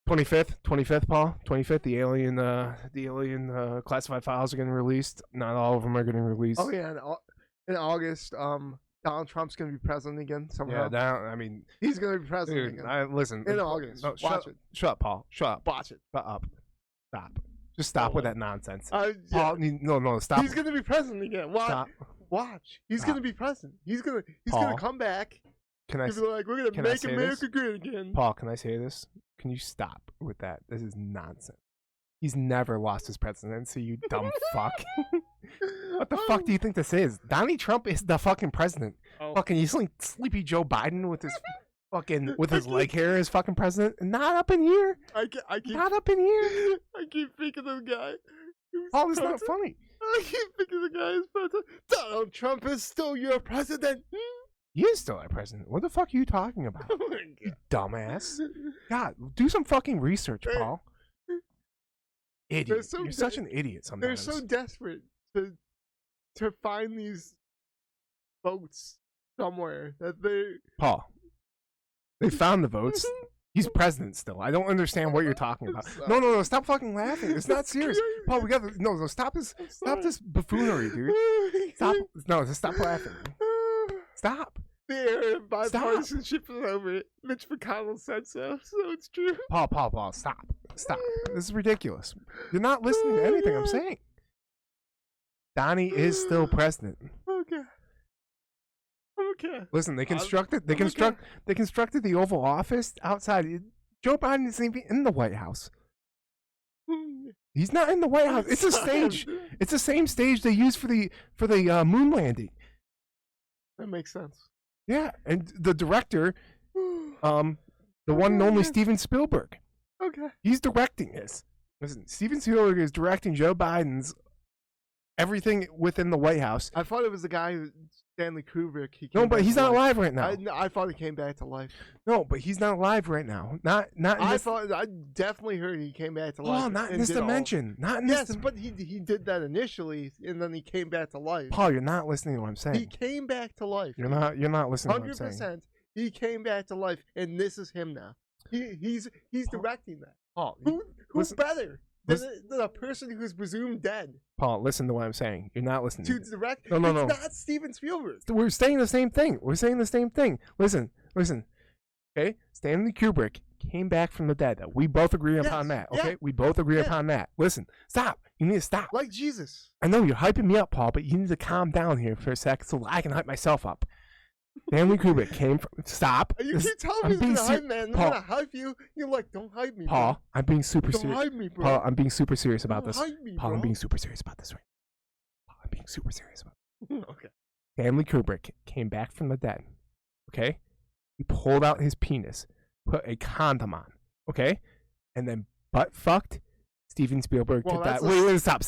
25th, Paul. 25th, the alien classified files are getting released. Not all of them are getting released. Oh yeah, in August, Donald Trump's gonna be president again somehow. Yeah, I mean, he's gonna be president again. Listen. In August. No, Watch it. Shut up, Paul. Shut up. Watch it. Shut up. Stop. Just stop with that nonsense. Yeah. Paul, no, stop. He's gonna be president again. Stop. Watch. He's Stop. gonna be president. He's Paul, gonna come back. Can I? He's like, we're gonna make America great again. Paul, can I say this? Can you stop with that? This is nonsense. He's never lost his presidency, you dumb fuck. What the fuck do you think this is? Donald Trump is the fucking president. Oh. Fucking, he's like sleepy Joe Biden with his fucking leg hair as fucking president. Not up in here. I keep Not up in here. I keep thinking of the guy. Paul, it's not funny. I keep thinking of the guy who's president. Donald Trump is still your president. He is still our president. What the fuck are you talking about? Oh my You God. dumbass. God, do some fucking research, Paul. Idiot. so You're such an idiot sometimes. They're so desperate to find these votes somewhere that they. Paul, they found the votes. He's president still. I don't understand what you're talking about. No, stop fucking laughing. It's not serious. Paul, we got no, stop this buffoonery, dude. Stop laughing. Stop. The bipartisanship is over. Mitch McConnell said so it's true. Paul, stop. This is ridiculous. You're not listening to anything I'm saying. Donnie is still president. Okay. Listen, they constructed the Oval Office outside. Joe Biden isn't even in the White House. He's not in the White House. It's a stage. It's the same stage they used for the moon landing. That makes sense. Yeah, and the director, the one and only Steven Spielberg. Okay. He's directing this. Listen, Steven Spielberg is directing Joe Biden's everything within the White House. I thought it was the guy who Stanley Kubrick. No, but he's not alive right now. I thought he came back to life. No, but he's not alive right now. Not. I definitely heard he came back to life. Well, not in this dimension. Not in yes, this. but he did that initially, and then he came back to life. Paul, you're not listening to what I'm saying. He came back to life. You're not listening to what I'm saying. 100%. He came back to life, and this is him now. He's directing that. Paul, who's better than a person who's presumed dead? Paul, listen to what I'm saying. You're not listening. To direct? No. It's not Steven Spielberg. We're saying the same thing. Listen. Okay? Stanley Kubrick came back from the dead. We both agree upon that. Okay? Yeah. We both agree upon that. Listen. Stop. You need to stop. Like Jesus. I know you're hyping me up, Paul, but you need to calm down here for a sec so I can hype myself up. Stanley Kubrick came from. Stop. You keep telling me to hype, man. I'm gonna hype you. You're like, don't hype me, Paul. Bro. I'm being super don't serious. Hype me, bro. Paul, I'm being super serious about don't this. Hype me, Paul, bro. I'm being super serious about this right now. Paul, I'm being super serious about this. Okay. Stanley Kubrick came back from the dead. Okay? He pulled out his penis, put a condom on. Okay? And then butt fucked Steven Spielberg to death. Wait, stop.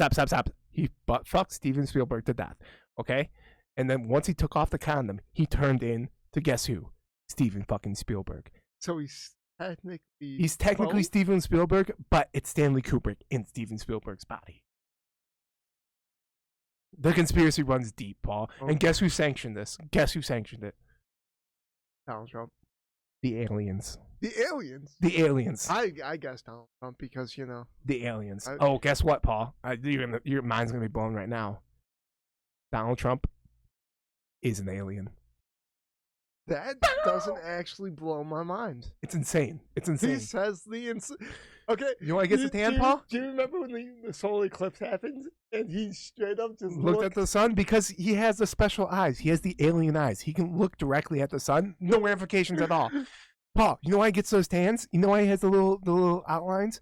He butt fucked Steven Spielberg to death. Okay? And then once he took off the condom, he turned in to guess who? Steven fucking Spielberg. So he's technically both? Steven Spielberg, but it's Stanley Kubrick in Steven Spielberg's body. The conspiracy runs deep, Paul. Oh. And guess who sanctioned this? Guess who sanctioned it? Donald Trump. The aliens. The aliens? The aliens. I guess Donald Trump because, you know. The aliens. Guess what, Paul? Your mind's going to be blown right now. Donald Trump is an alien. That doesn't actually blow my mind. It's insane. He says okay. You want to get the tan, Paul? Do you remember when the solar eclipse happened and he straight up just looked at the sun? Because he has the special eyes. He has the alien eyes. He can look directly at the sun. No ramifications at all. Paul, you know why he gets those tans? You know why he has the little outlines?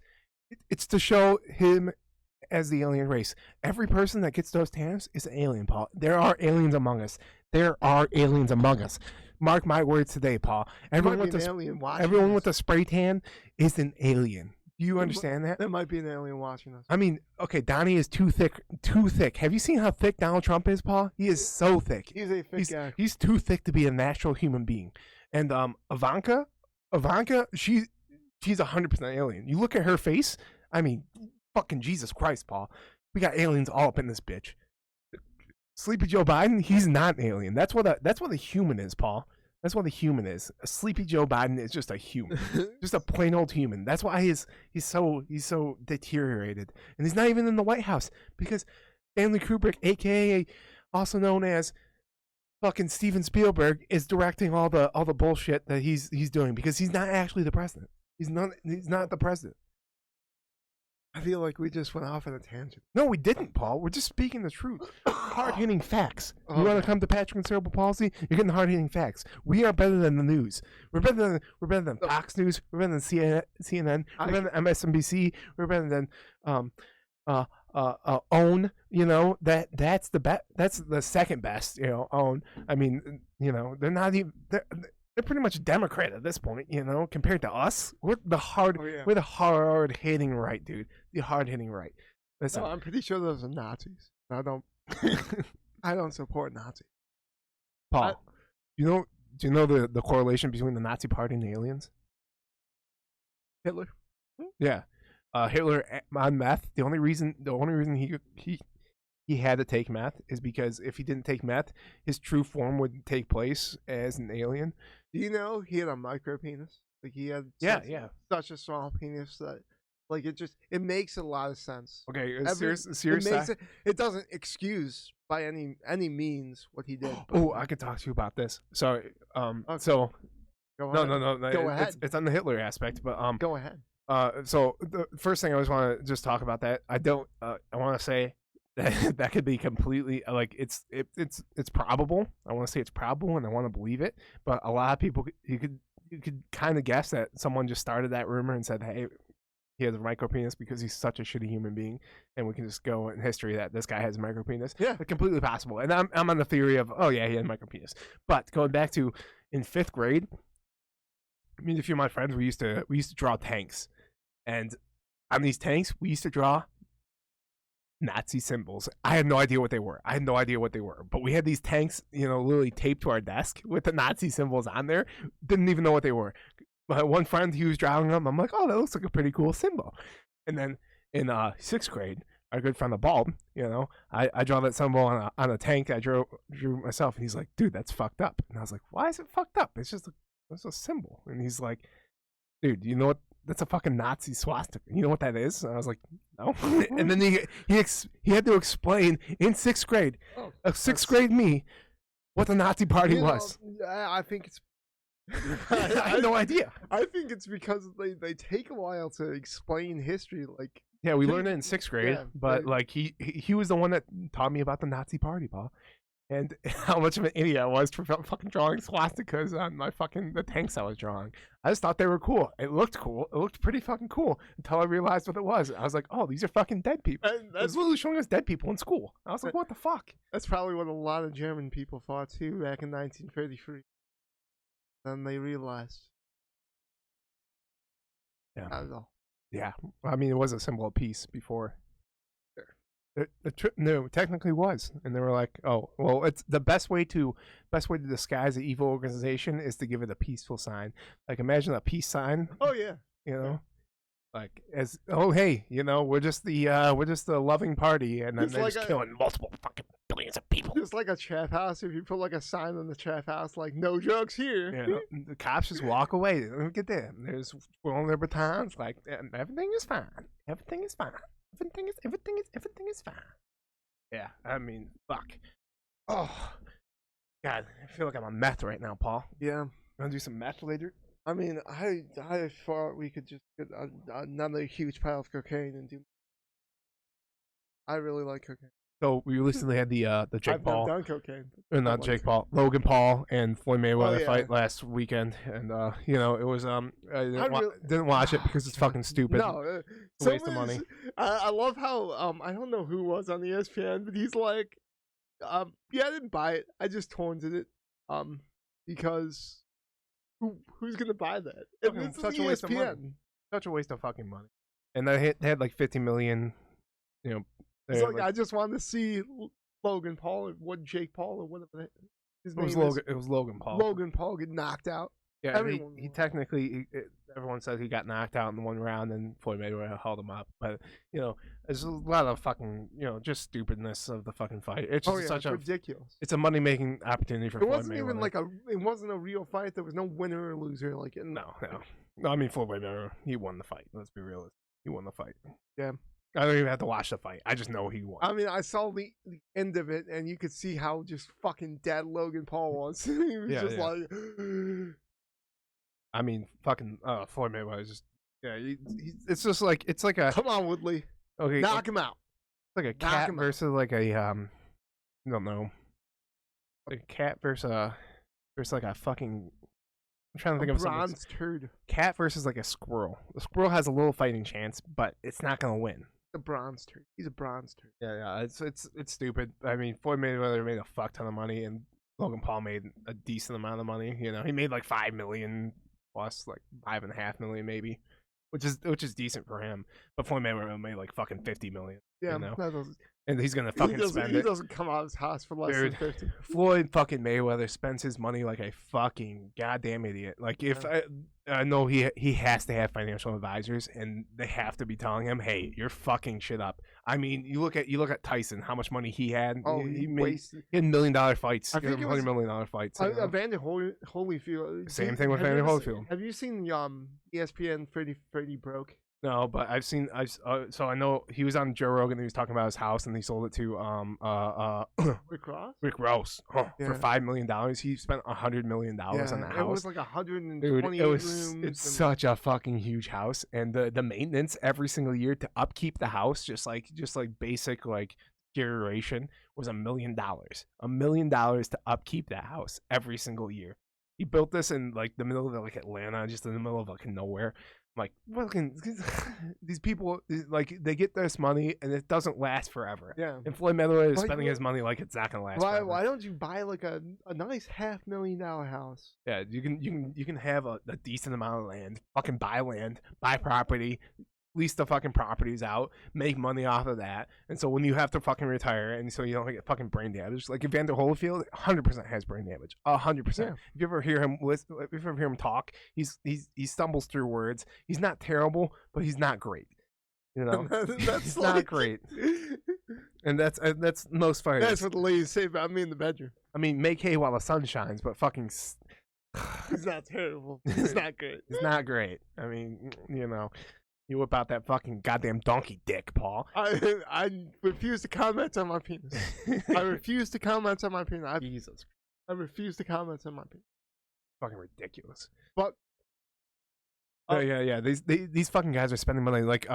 It's to show him as the alien race. Every person that gets those tans is an alien, Paul. There are aliens among us. Mark my words today, Paul. Everyone with the spray tan is an alien. Do you understand that? There might be an alien watching us. I mean, okay, Donnie is too thick. Have you seen how thick Donald Trump is, Paul? He is so thick. He's a thick guy. He's too thick to be a natural human being. And Ivanka, she's 100% alien. You look at her face. I mean, fucking Jesus Christ, Paul. We got aliens all up in this bitch. Sleepy Joe Biden, he's not an alien. That's what a human is, Paul. That's what a human is. A Sleepy Joe Biden is just a human, just a plain old human. That's why he's so deteriorated, and he's not even in the White House because Stanley Kubrick, aka also known as fucking Steven Spielberg, is directing all the bullshit that he's doing because he's not actually the president. He's not the president. I feel like we just went off on a tangent. No, we didn't, Paul. We're just speaking the truth. Hard-hitting facts. Okay. You want to come to Patrick and Cerebral Paulsy? You're getting hard-hitting facts. We are better than the news. We're better than Fox News. We're better than CNN. We're better than MSNBC. We're better than OWN. You know, that's the best. That's the second best. You know, OWN. I mean, you know, they're not even. They're pretty much Democrat at this point, you know, compared to us. We're the hard-hitting right, dude. The hard-hitting right. Listen, I'm pretty sure those are Nazis. I don't support Nazis. Paul, do you know the correlation between the Nazi Party and the aliens? Hitler. Yeah, Hitler on meth. The only reason he had to take meth is because if he didn't take meth, his true form would take place as an alien. Do you know he had a micro penis? Like he had such a small penis that like it makes a lot of sense. Okay, serious. It doesn't excuse by any means what he did. Oh, I could talk to you about this. Sorry. Okay. So go ahead. No. Go ahead. It's on the Hitler aspect, but go ahead. So the first thing I always want to just talk about that. I want to say that could be completely like it's probable. I want to say it's probable, and I want to believe it. But a lot of people, you could kind of guess that someone just started that rumor and said, "Hey, he has a micro penis because he's such a shitty human being," and we can just go in history that this guy has a micro penis. Yeah, it's completely possible. And I'm on the theory of, oh yeah, he had a micro penis. But going back to in 5th grade, me and a few of my friends, we used to draw tanks, and on these tanks we used to draw Nazi symbols. I had no idea what they were. But we had these tanks, you know, literally taped to our desk with the Nazi symbols on there. Didn't even know what they were. My one friend, he was drawing them. I'm like, oh, that looks like a pretty cool symbol. And then in 6th grade, our good friend the Bulb, you know, I draw that symbol on a tank. I drew myself, and he's like, dude, that's fucked up. And I was like, why is it fucked up? It's a symbol. And he's like, dude, you know what? That's a fucking Nazi swastika. You know what that is? And I was like, no. And then he had to explain in 6th grade, a 6th grade me, what the Nazi Party was. I think it's. I had no idea. I think it's because they take a while to explain history. Like, yeah, we learned it in 6th grade, but like he was the one that taught me about the Nazi Party, Paul. And how much of an idiot I was for fucking drawing swastikas on the tanks I was drawing. I just thought they were cool. It looked cool. It looked pretty fucking cool until I realized what it was. I was like, oh, these are fucking dead people. It was literally showing us dead people in school. I was like, what the fuck? That's probably what a lot of German people thought too back in 1933. Then they realized. Yeah. I don't know. Yeah. I mean, it was a symbol of peace before. No, technically was, and they were like, "Oh, well, it's the best way to disguise an evil organization is to give it a peaceful sign. Like, imagine a peace sign. Oh yeah, you know, like as hey, you know, we're just the loving party, and then they're like just killing multiple fucking billions of people. Just like a trap house, if you put like a sign on the trap house, like no drugs here, the cops just walk away. They don't get there. There's twirling their batons, like everything is fine. Everything is fine. Everything is fine. Yeah, I mean, fuck. Oh, God, I feel like I'm on meth right now, Paul. Yeah. Wanna do some meth later? I mean, I thought we could just get another huge pile of cocaine and do. I really like cocaine. So we recently had the Jake Paul. I've done cocaine. Or not Jake Paul. Logan Paul and Floyd Mayweather fight last weekend, and you know, it was I didn't watch it because it's fucking stupid. No, it's a waste of money. I love how I don't know who was on ESPN, but he's like, yeah, I didn't buy it. I just torrented it, because who's gonna buy that? It's such a waste of money. Such a waste of fucking money. And they had like 50 million, you know. It's like, I just wanted to see Logan Paul or Jake Paul or whatever his name is. It was Logan Paul. Logan Paul get knocked out. Yeah, he technically, everyone says he got knocked out in the one round, and Floyd Mayweather held him up. But there's a lot of fucking just stupidness of the fucking fight. It's just it's ridiculous. It's a money making opportunity for It Floyd wasn't Mayweather. even it wasn't a real fight. There was no winner or loser. No. I mean, Floyd Mayweather, he won the fight. Let's be realistic. He won the fight. Yeah. I don't even have to watch the fight. I just know he won. I mean, I saw the end of it, and you could see how just fucking dead Logan Paul was. He was like. I mean, fucking Floyd Mayweather is just it's just like it's like a come on Woodley, okay, knock him out. It's like a cat versus like a I don't know, like a cat versus like a fucking. I'm trying to think of something. Bronze turd. Cat versus like a squirrel. The squirrel has a little fighting chance, but it's not gonna win. A bronze turd. He's a bronze turd. Yeah. It's stupid. I mean, Floyd Mayweather made a fuck ton of money, and Logan Paul made a decent amount of money. He made like $5 million plus, like $5.5 million maybe, which is decent for him. But Floyd Mayweather made like fucking $50 million. Yeah, that doesn't. And he's gonna fucking spend it. He doesn't come out of his house for less than 50. Floyd fucking Mayweather spends his money like a fucking goddamn idiot. Like if I know he has to have financial advisors, and they have to be telling him, "Hey, you're fucking shit up." I mean, you look at Tyson, how much money he had. Oh, he had $1 million fights. I think it was $100 million fights. Evander Holyfield. Same thing with Evander Holyfield. Have you seen ESPN Freddie Broke? No, but so I know he was on Joe Rogan. And he was talking about his house, and he sold it to Rick Ross. Rick Ross for $5 million. He spent $100 million on the house. It was like 128 Dude, rooms. It's such a fucking huge house, and the maintenance every single year to upkeep the house, just like basic like deterioration, was $1 million. $1 million to upkeep that house every single year. He built this in like the middle of like Atlanta, just in the middle of like nowhere. Like, fucking, these people, like, they get this money and it doesn't last forever. Yeah. And Floyd Mayweather is spending his money like it's not gonna last forever. Why don't you buy like a nice $500,000 house? Yeah, you can have a decent amount of land. Fucking buy land, buy property, lease the fucking properties out, make money off of that. And so when you have to fucking retire, and so you don't get fucking brain damage, like Evander Holyfield, 100% has brain damage, 100%. Yeah. If you ever hear him talk, he stumbles through words. He's not terrible, but he's not great. That's not great. And that's most fighters. That's what the ladies say about me in the bedroom. I mean, make hay while the sun shines, but fucking. He's not terrible. He's not good. He's not great. I mean, you whip out that fucking goddamn donkey dick, Paul. I refuse to comment on my penis. I refuse to comment on my penis. Jesus. I refuse to comment on my penis. Fucking ridiculous. But yeah. These fucking guys are spending money like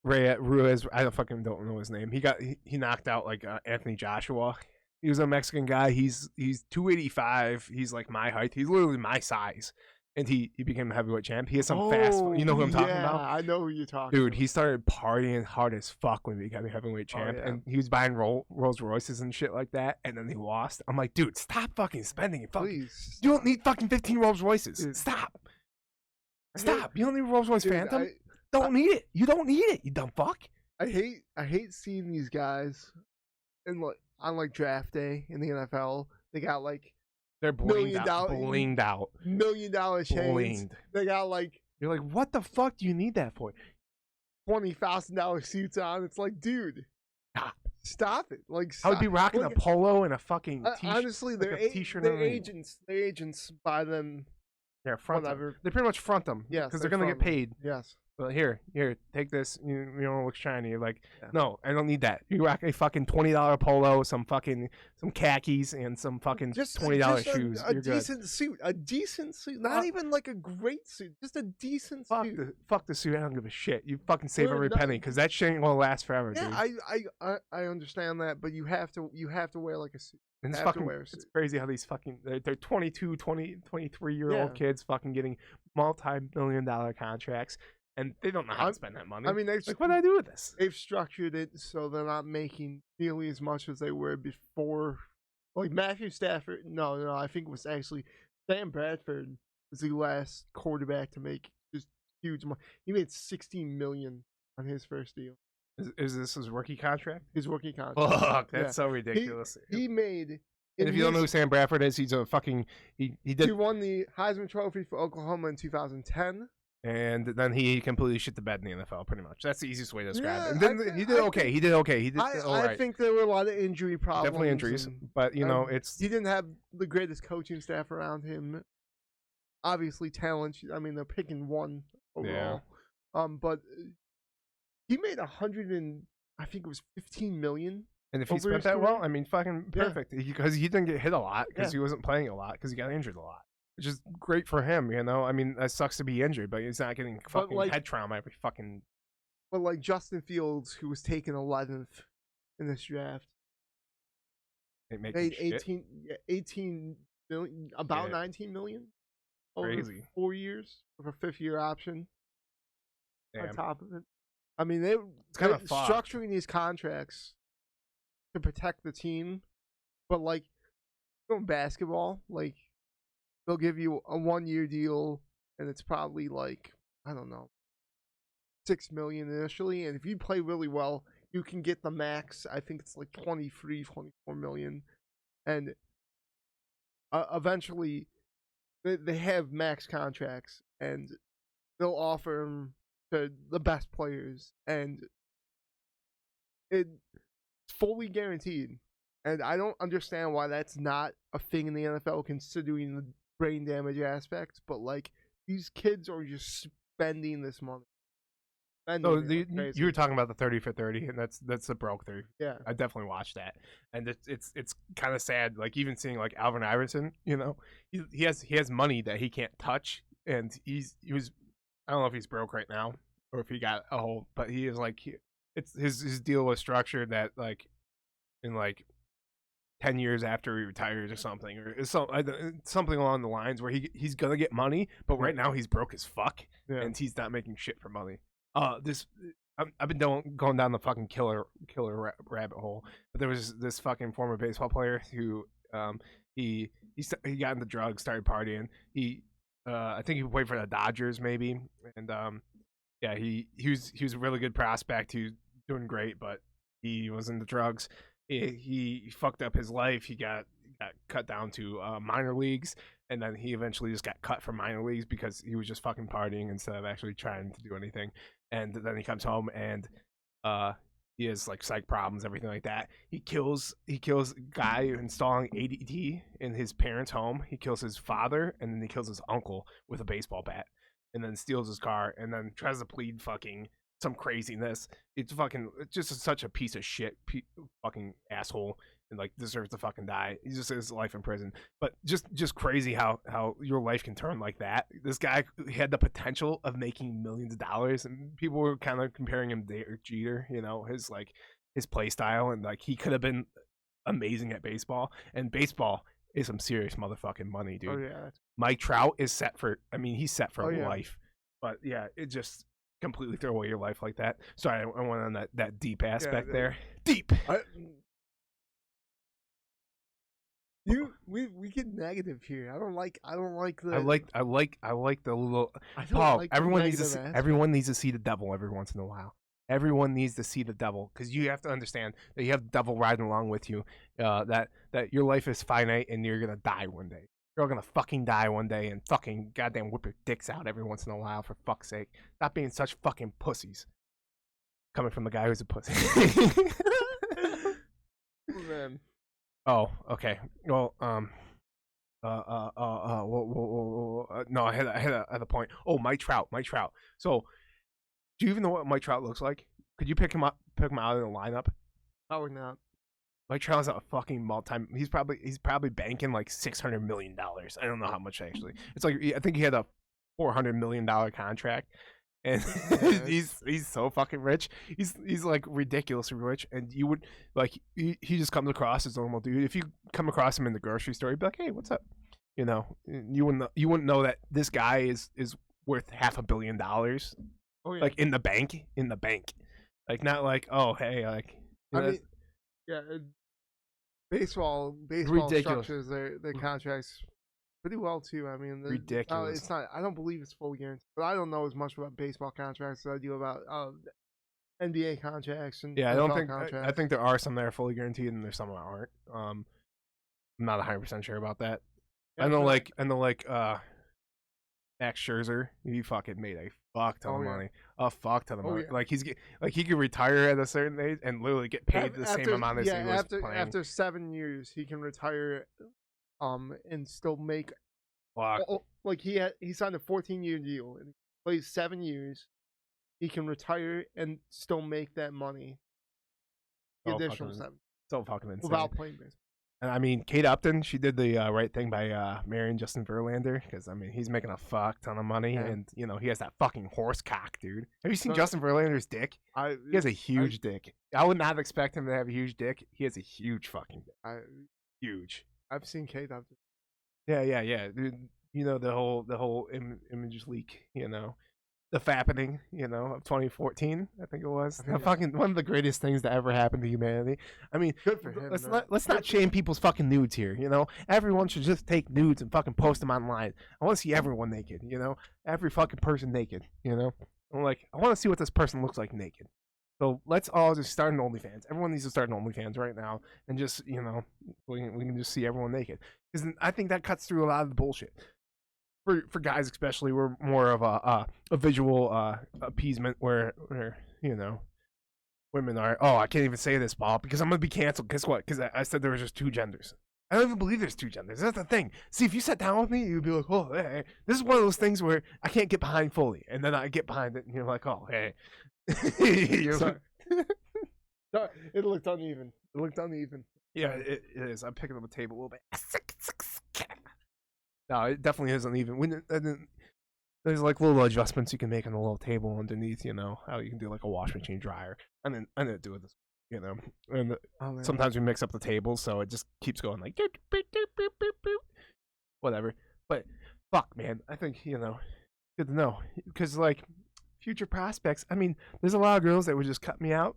Ruiz. I don't know his name. He knocked out like Anthony Joshua. He was a Mexican guy. He's 285. He's like my height. He's literally my size. And he became a heavyweight champ. He has some fast. You know who I'm talking about? I know who you're talking Dude, about. he started partying hard as fuck when he became a heavyweight champ. And he was buying Rolls Royces and shit like that. And then he lost. I'm like, dude, stop fucking spending it. Please. You don't need fucking 15 Rolls Royces. Dude. Stop. You don't need a Rolls Royce Phantom. Don't need it. You don't need it, you dumb fuck. I hate seeing these guys on draft day in the NFL. They got like they're blinged out. $1 million chains. Blinged. They got like you're like, what the fuck do you need that for? $20,000 suits on. It's like, dude, stop it. Like, I would be rocking a polo and a fucking t-shirt. Honestly, their agents buy them. Yeah, they pretty much front them. Yes, because they're gonna get paid. Yes. Well, here, take this. You don't look shiny. You're like, no, I don't need that. You rock a fucking $20 polo, some khakis, and some fucking $20 shoes. A decent suit. Not even like a great suit. Just a decent suit. Fuck the suit. I don't give a shit. You fucking save every penny because that shit ain't gonna last forever, dude. I understand that, but you have to wear like a suit. And it's crazy how these fucking they're 22, 20, 23-year-old kids fucking getting multi-million-dollar contracts. And they don't know how to spend that money. I mean, what do I do with this? They've structured it so they're not making nearly as much as they were before. Like Matthew Stafford, no, I think it was actually Sam Bradford was the last quarterback to make just huge money. He made $16 million on his first deal. Is this his rookie contract? His rookie contract. Fuck, that's so ridiculous. He made. And if you don't know who Sam Bradford is, he's a fucking he won the Heisman Trophy for Oklahoma in 2010. and then he completely shit the bed in the NFL. Pretty much, that's the easiest way to describe it. Yeah, And then he did okay. He did okay. He did all I right. think there were a lot of injury problems. Definitely injuries, and, but you know, it's he didn't have the greatest coaching staff around him. Obviously, talent. I mean, they're picking one overall. But he made 100 and I think it was 15 million. and if he over spent his that well, career. I mean, fucking Yeah. perfect. Because he didn't get hit a lot because Yeah. he wasn't playing a lot because he got injured a lot, which is great for him. You know, I mean, that sucks to be injured, but he's not getting fucking like- head trauma every fucking. But like Justin Fields, who was taken 11th in this draft, made Shit. 18 million, about Yeah. 19 million over Crazy. 4 years with a 5th-year option on Damn. top of it. I mean, they're kinda fucked. structuring these contracts to protect the team, but like in basketball, like they'll give you a 1-year deal, and it's probably like, I don't know, 6 million initially, and if you play really well, you can get the max. I think it's like 23, 24 million, and eventually they have max contracts, and they'll offer them to the best players, and it's fully guaranteed. And I don't understand why that's not a thing in the NFL, considering the brain damage aspect. But like, these kids are just spending this money. So you were talking about the 30 for 30, and that's the broke 30. Yeah. I definitely watched that, and it's kind of sad. Like even seeing like Alvin Iverson, you know, he has money that he can't touch, and he was, I don't know if he's broke right now or if he got a whole, but he is like it's his deal was structured that like in like 10 years after he retires or something, or something along the lines where he's gonna get money, but right now he's broke as fuck, and he's not making shit for money. I've been going down the fucking killer rabbit hole, but there was this fucking former baseball player who he got into drugs, started partying. I think he played for the Dodgers maybe, and yeah, he was a really good prospect. He was doing great, but he was into drugs. He fucked up his life. He got cut down to minor leagues, and then he eventually just got cut from minor leagues because he was just fucking partying instead of actually trying to do anything. And then he comes home and he has like psych problems, everything like that. He kills a guy installing ADT in his parents' home. He kills his father, and then he kills his uncle with a baseball bat, and then steals his car, and then tries to plead fucking some craziness. It's just such a piece of shit, fucking asshole, and like deserves to fucking die. He just his life in prison. But just crazy how your life can turn like that. This guy had the potential of making millions of dollars, and people were kind of comparing him to Derek Jeter, you know, his play style, and like he could have been amazing at baseball. And baseball is some serious motherfucking money, dude. Oh yeah. Mike Trout is set for. I mean, he's set for yeah. life. But yeah, it just completely throw away your life like that. Sorry, I went on that deep aspect there. Deep. We get negative here. I don't like the. I like the little. I don't Paul, like the everyone needs negative to see the devil every once in a while. Everyone needs to see the devil, because you have to understand that you have the devil riding along with you. That your life is finite and you're gonna die one day. You're all gonna fucking die one day, and fucking goddamn whip your dicks out every once in a while, for fuck's sake. Stop being such fucking pussies. Coming from the guy who's a pussy. Oh, man. Oh, okay. Well, no, I had a point. Oh, Mike Trout. So, do you even know what Mike Trout looks like? Could you pick him out in the lineup? Probably not. Mike Trout's a fucking he's probably banking like $600 million. I don't know how much actually. It's like, I think he had a $400 million contract, and he's so fucking rich. He's like ridiculously rich, and you would like he just comes across as a normal dude. If you come across him in the grocery store, you'd be like, hey, what's up? You know, you wouldn't know that this guy is worth $500 million. Oh yeah. Like in the bank, like not like, oh hey, like, you know, I mean, yeah. Baseball Ridiculous. structures their contracts pretty well too. I mean, ridiculous. It's not. I don't believe it's fully guaranteed, but I don't know as much about baseball contracts as I do about NBA contracts and yeah. I don't NFL think. contracts. I think there are some that are fully guaranteed, and there's some that aren't. I'm not 100% sure about that. Yeah, I know, like Max Scherzer, he fucking made a fuck ton of yeah. money. A fuck ton of money. Yeah. Like he could retire at a certain age and literally get paid the same amount as he was playing. After 7 years, he can retire, and still make. Fuck. Like he signed a 14-year deal and plays 7 years. He can retire and still make that money. The additional 7 So fucking insane. without playing baseball. And I mean, Kate Upton, she did the right thing by marrying Justin Verlander because I mean he's making a fuck ton of money, and you know he has that fucking horse cock, dude. Have you seen Justin Verlander's dick? He has a huge dick. I would not expect him to have a huge dick. He has a huge fucking dick. Huge. I've seen Kate Upton. Yeah. Dude, you know the whole image leak. You know, the fappening. You know, of 2014, I think it was. Fucking one of the greatest things that ever happened to humanity. I mean, good for him. Let's not shame people's fucking nudes here. You know, everyone should just take nudes and fucking post them online. I want to see everyone naked. You know, every fucking person naked. You know, I want to see what this person looks like naked. So let's all just start an OnlyFans. Everyone needs to start an OnlyFans right now, and just we can just see everyone naked. Because I think that cuts through a lot of the bullshit. For guys especially, we're more of a visual appeasement where women are. Oh, I can't even say this, Paul, because I'm gonna be canceled. Guess what? Because I said there was just 2 genders. I don't even believe there's 2 genders. That's the thing. See, if you sat down with me, you'd be like, oh, hey. This is one of those things where I can't get behind fully, and then I get behind it, and you're like, oh, hey. Sorry. Sorry, it looked uneven. Yeah, it is. I'm picking up a table a little bit. No, it definitely isn't even. There's like little adjustments you can make on the little table underneath. You know how you can do like a wash machine dryer. I didn't do it this. You know, and sometimes we mix up the tables, so it just keeps going like doop, doop, doop, doop, doop, whatever. But fuck, man, I think good to know because like future prospects. I mean, there's a lot of girls that would just cut me out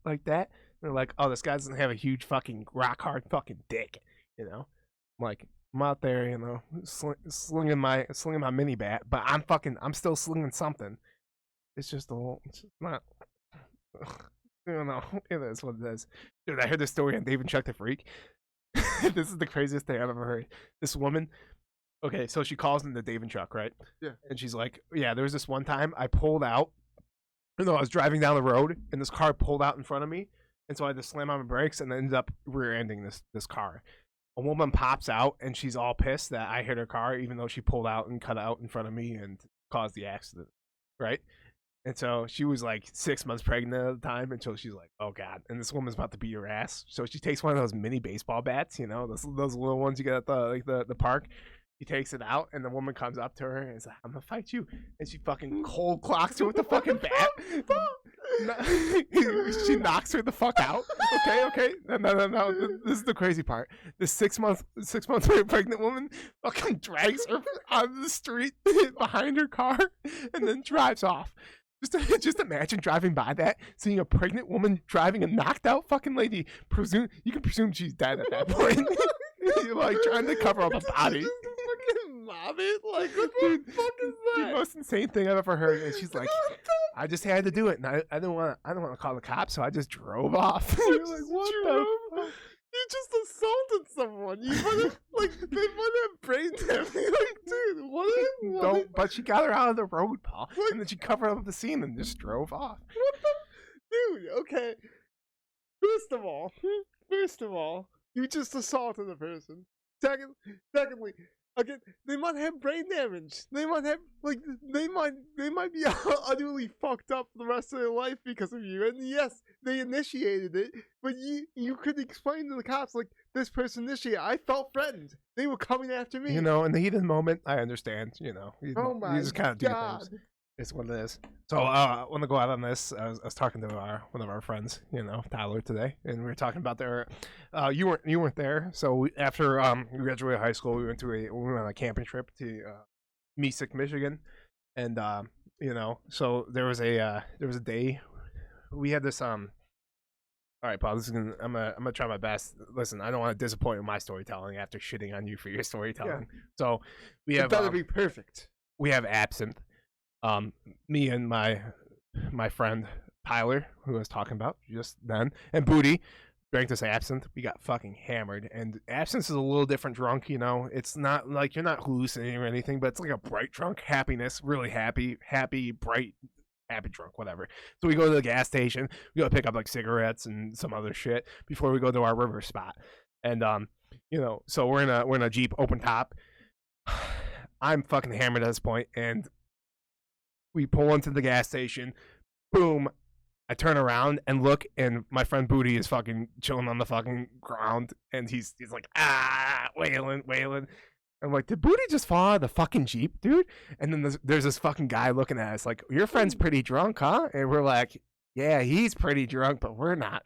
like that. They're like, oh, this guy doesn't have a huge fucking rock hard fucking dick. You know, I'm like. I'm out there, slinging my mini bat, but I'm still slinging something. It's just it's not. I don't know. It is what it is. Dude, I heard this story on Dave and Chuck the Freak. This is the craziest thing I've ever heard. This woman, okay, so she calls into Dave and Chuck, right? Yeah. And she's like, yeah, there was this one time I pulled out. I was driving down the road, and this car pulled out in front of me, and so I had to slam on my brakes and ended up rear-ending this car. A woman pops out and she's all pissed that I hit her car, even though she pulled out and cut out in front of me and caused the accident, right? And so she was like 6 months pregnant at the time, until she's like, "Oh God!" And this woman's about to beat her ass. So she takes one of those mini baseball bats, those little ones you get at the park. He takes it out, and the woman comes up to her and is like, "I'm gonna fight you," and she fucking cold clocks her with the fucking bat. She knocks her the fuck out. Okay. No. This is the crazy part. This 6 month pregnant woman fucking drags her out of the street behind her car and then drives off. Just imagine driving by that, seeing a pregnant woman driving a knocked out fucking lady. You can presume she's dead at that point. You're like trying to cover up a body. Fucking mob it? Like, what the fuck is that? The most insane thing I've ever heard. And she's like, I just had to do it, and I didn't want to call the cops, so I just drove off. You're like, what the fuck? You just assaulted someone. You they might have brain damage. Like, dude, what? But she got her out of the road, Paul, and then she covered up the scene and just drove off. What the? Dude, okay. First of all, you just assaulted a person. Secondly, again, they might have brain damage. They might have they might be utterly fucked up the rest of their life because of you. And yes, they initiated it, but you could explain to the cops like, this person initiated. I felt threatened. They were coming after me. In the heat of the moment, I understand. You just kind of do God. things. It's what it is. So I want to go out on this. I was talking to one of our friends, Tyler, today, and we were talking about their. You weren't there. So after we graduated high school, we went on a camping trip to Mesick, Michigan, and so there was a day we had this All right, Paul. I'm gonna try my best. Listen, I don't want to disappoint with my storytelling after shitting on you for your storytelling. Yeah. So we have. It better be perfect. We have absinthe. Me and my friend Tyler, who I was talking about just then, and Booty, drank this absinthe. We got fucking hammered, and absinthe is a little different drunk. You know, it's not like you're not hallucinating or anything, but it's like a bright drunk, happiness, really happy, bright, happy drunk, whatever. So we go to the gas station. We go pick up like cigarettes and some other shit before we go to our river spot. And you know, so we're in a Jeep open top. I'm fucking hammered at this point, and we pull into the gas station. Boom. I turn around and look, and my friend Booty is fucking chilling on the fucking ground, and he's like, wailing. I'm like, did Booty just fall out of the fucking Jeep, dude? And then there's this fucking guy looking at us like, your friend's pretty drunk, huh? And we're like, yeah, he's pretty drunk, but we're not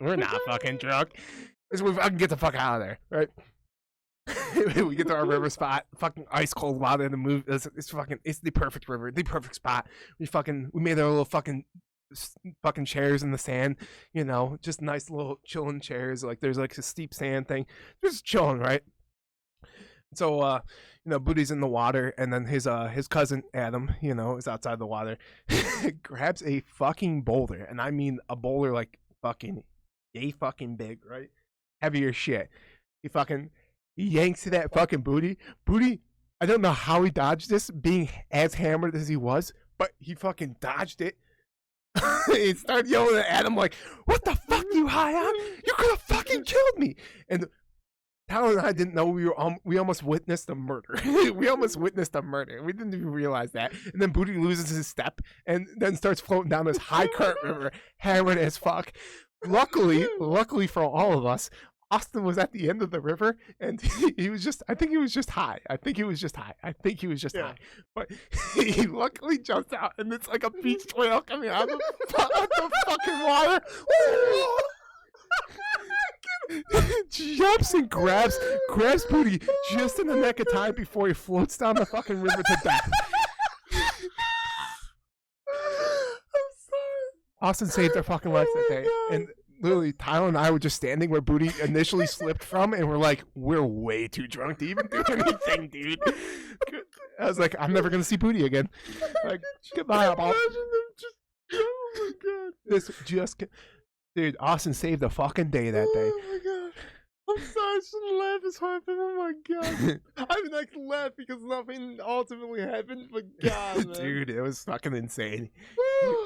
fucking drunk. Because we fucking get the fuck out of there, right? We get to our river spot, fucking ice cold water in the move. It's the perfect river, the perfect spot. We made our little fucking chairs in the sand, you know, just nice little chilling chairs. Like there's like a steep sand thing, just chilling, right? So you know, Booty's in the water, and then his cousin Adam, you know, is outside the water, grabs a fucking boulder, and I mean a boulder like fucking big, right? Heavier shit. He yanks that fucking Booty. I don't know how he dodged this, being as hammered as he was, but he fucking dodged it. He started yelling at Adam like, what the fuck, you high on? You could have fucking killed me. And Tyler and I didn't know we almost witnessed a murder. We almost witnessed a murder. We didn't even realize that. And then Booty loses his step and then starts floating down this high current river, hammered as fuck. Luckily for all of us, Austin was at the end of the river, and he was just, I think he was just high. High. But he luckily jumps out, and it's like a beach whale coming out of the fucking water. Jumps and grabs Booty just in the neck of time before he floats down the fucking river to death. I'm sorry. Austin saved our fucking life that day. And literally, Tyler and I were just standing where Booty initially slipped from, and we're like, we're way too drunk to even do anything, dude. I was like, I'm never gonna see Booty again. Like, goodbye, Bob. Oh my god. Dude, Austin saved the fucking day that day. Oh my god. I'm sorry, I shouldn't laugh as hard, but oh my god. I mean, I can laugh because nothing ultimately happened, but god, man. Dude, it was fucking insane.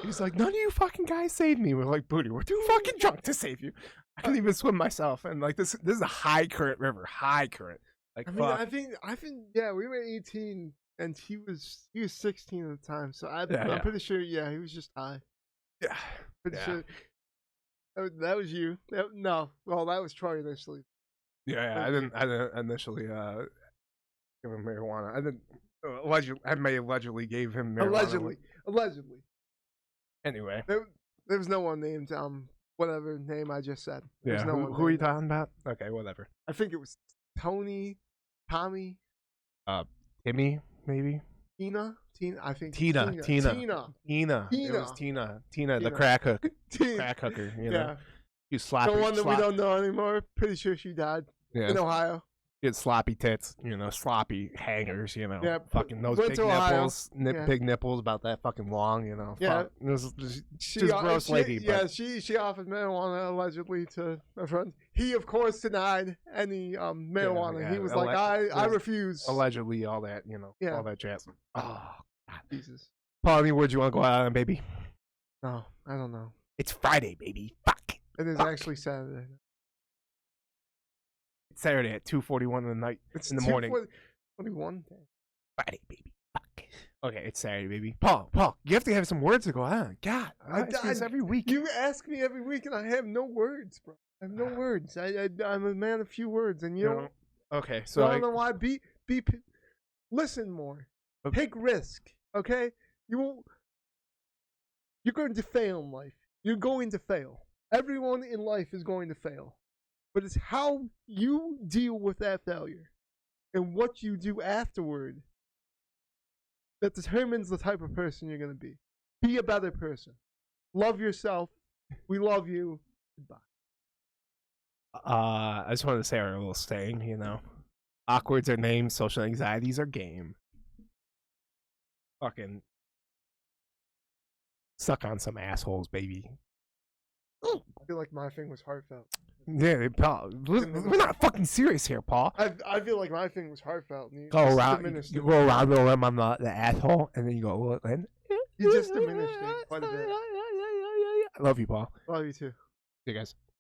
He's like, none of you fucking guys saved me. We're like, Booty, we're too fucking drunk to save you. I can't even swim myself. And like, this is a high current river. High current. Like, I mean, I think, yeah, we were 18 and he was 16 at the time. So I'm pretty sure, yeah, he was just high. Yeah. Pretty sure. That was you. No, well, that was Troy initially. Yeah, I didn't initially give him marijuana. I didn't. I may allegedly gave him marijuana. Allegedly. Anyway, there was no one named whatever name I just said. Yeah, no who are you talking about? Okay, whatever. I think it was Tommy, Timmy, maybe. Tina. I think Tina. It was Tina, the crack hooker. You know, yeah. You sloppy. The one that we don't know anymore. Pretty sure she died in Ohio. She had sloppy tits, you know, sloppy hangers, you know. Yeah, fucking those big nipples, big nipples about that fucking long, you know. Yeah. Fuck. It was just gross lady. Yeah, she offered marijuana allegedly to a friend. He, of course, denied any marijuana. He was like, I refuse. Allegedly, all that, you know, all that jazz. Oh, God. Jesus. Paul, any words you want to go out on, baby? No, I don't know. It's Friday, baby. Fuck. It is actually Saturday. It's Saturday at 2:41 in the night. It's in the morning. 21. Friday, baby. Fuck. Okay, it's Saturday, baby. Paul, you have to have some words to go on. God, I ask this every week. You ask me every week, and I have no words, bro. I have no words. I'm a man of few words, and you know. Okay, so I don't know why. Listen more. Okay. Take risk. Okay, you're going to fail in life. You're going to fail. Everyone in life is going to fail. But it's how you deal with that failure and what you do afterward that determines the type of person you're going to be. Be a better person. Love yourself. We love you. Goodbye. I just wanted to say our little saying, you know. Awkwards are names, social anxieties are game. Fucking suck on some assholes, baby. I feel like my thing was heartfelt. Yeah, Paul. We're not fucking serious here, Paul. I feel like my thing was heartfelt. And you Go just around, diminished you it. go around the rim. I'm the asshole, and then you go. Well, and You just diminished it quite a bit. I love you, Paul. Love you too. See you guys.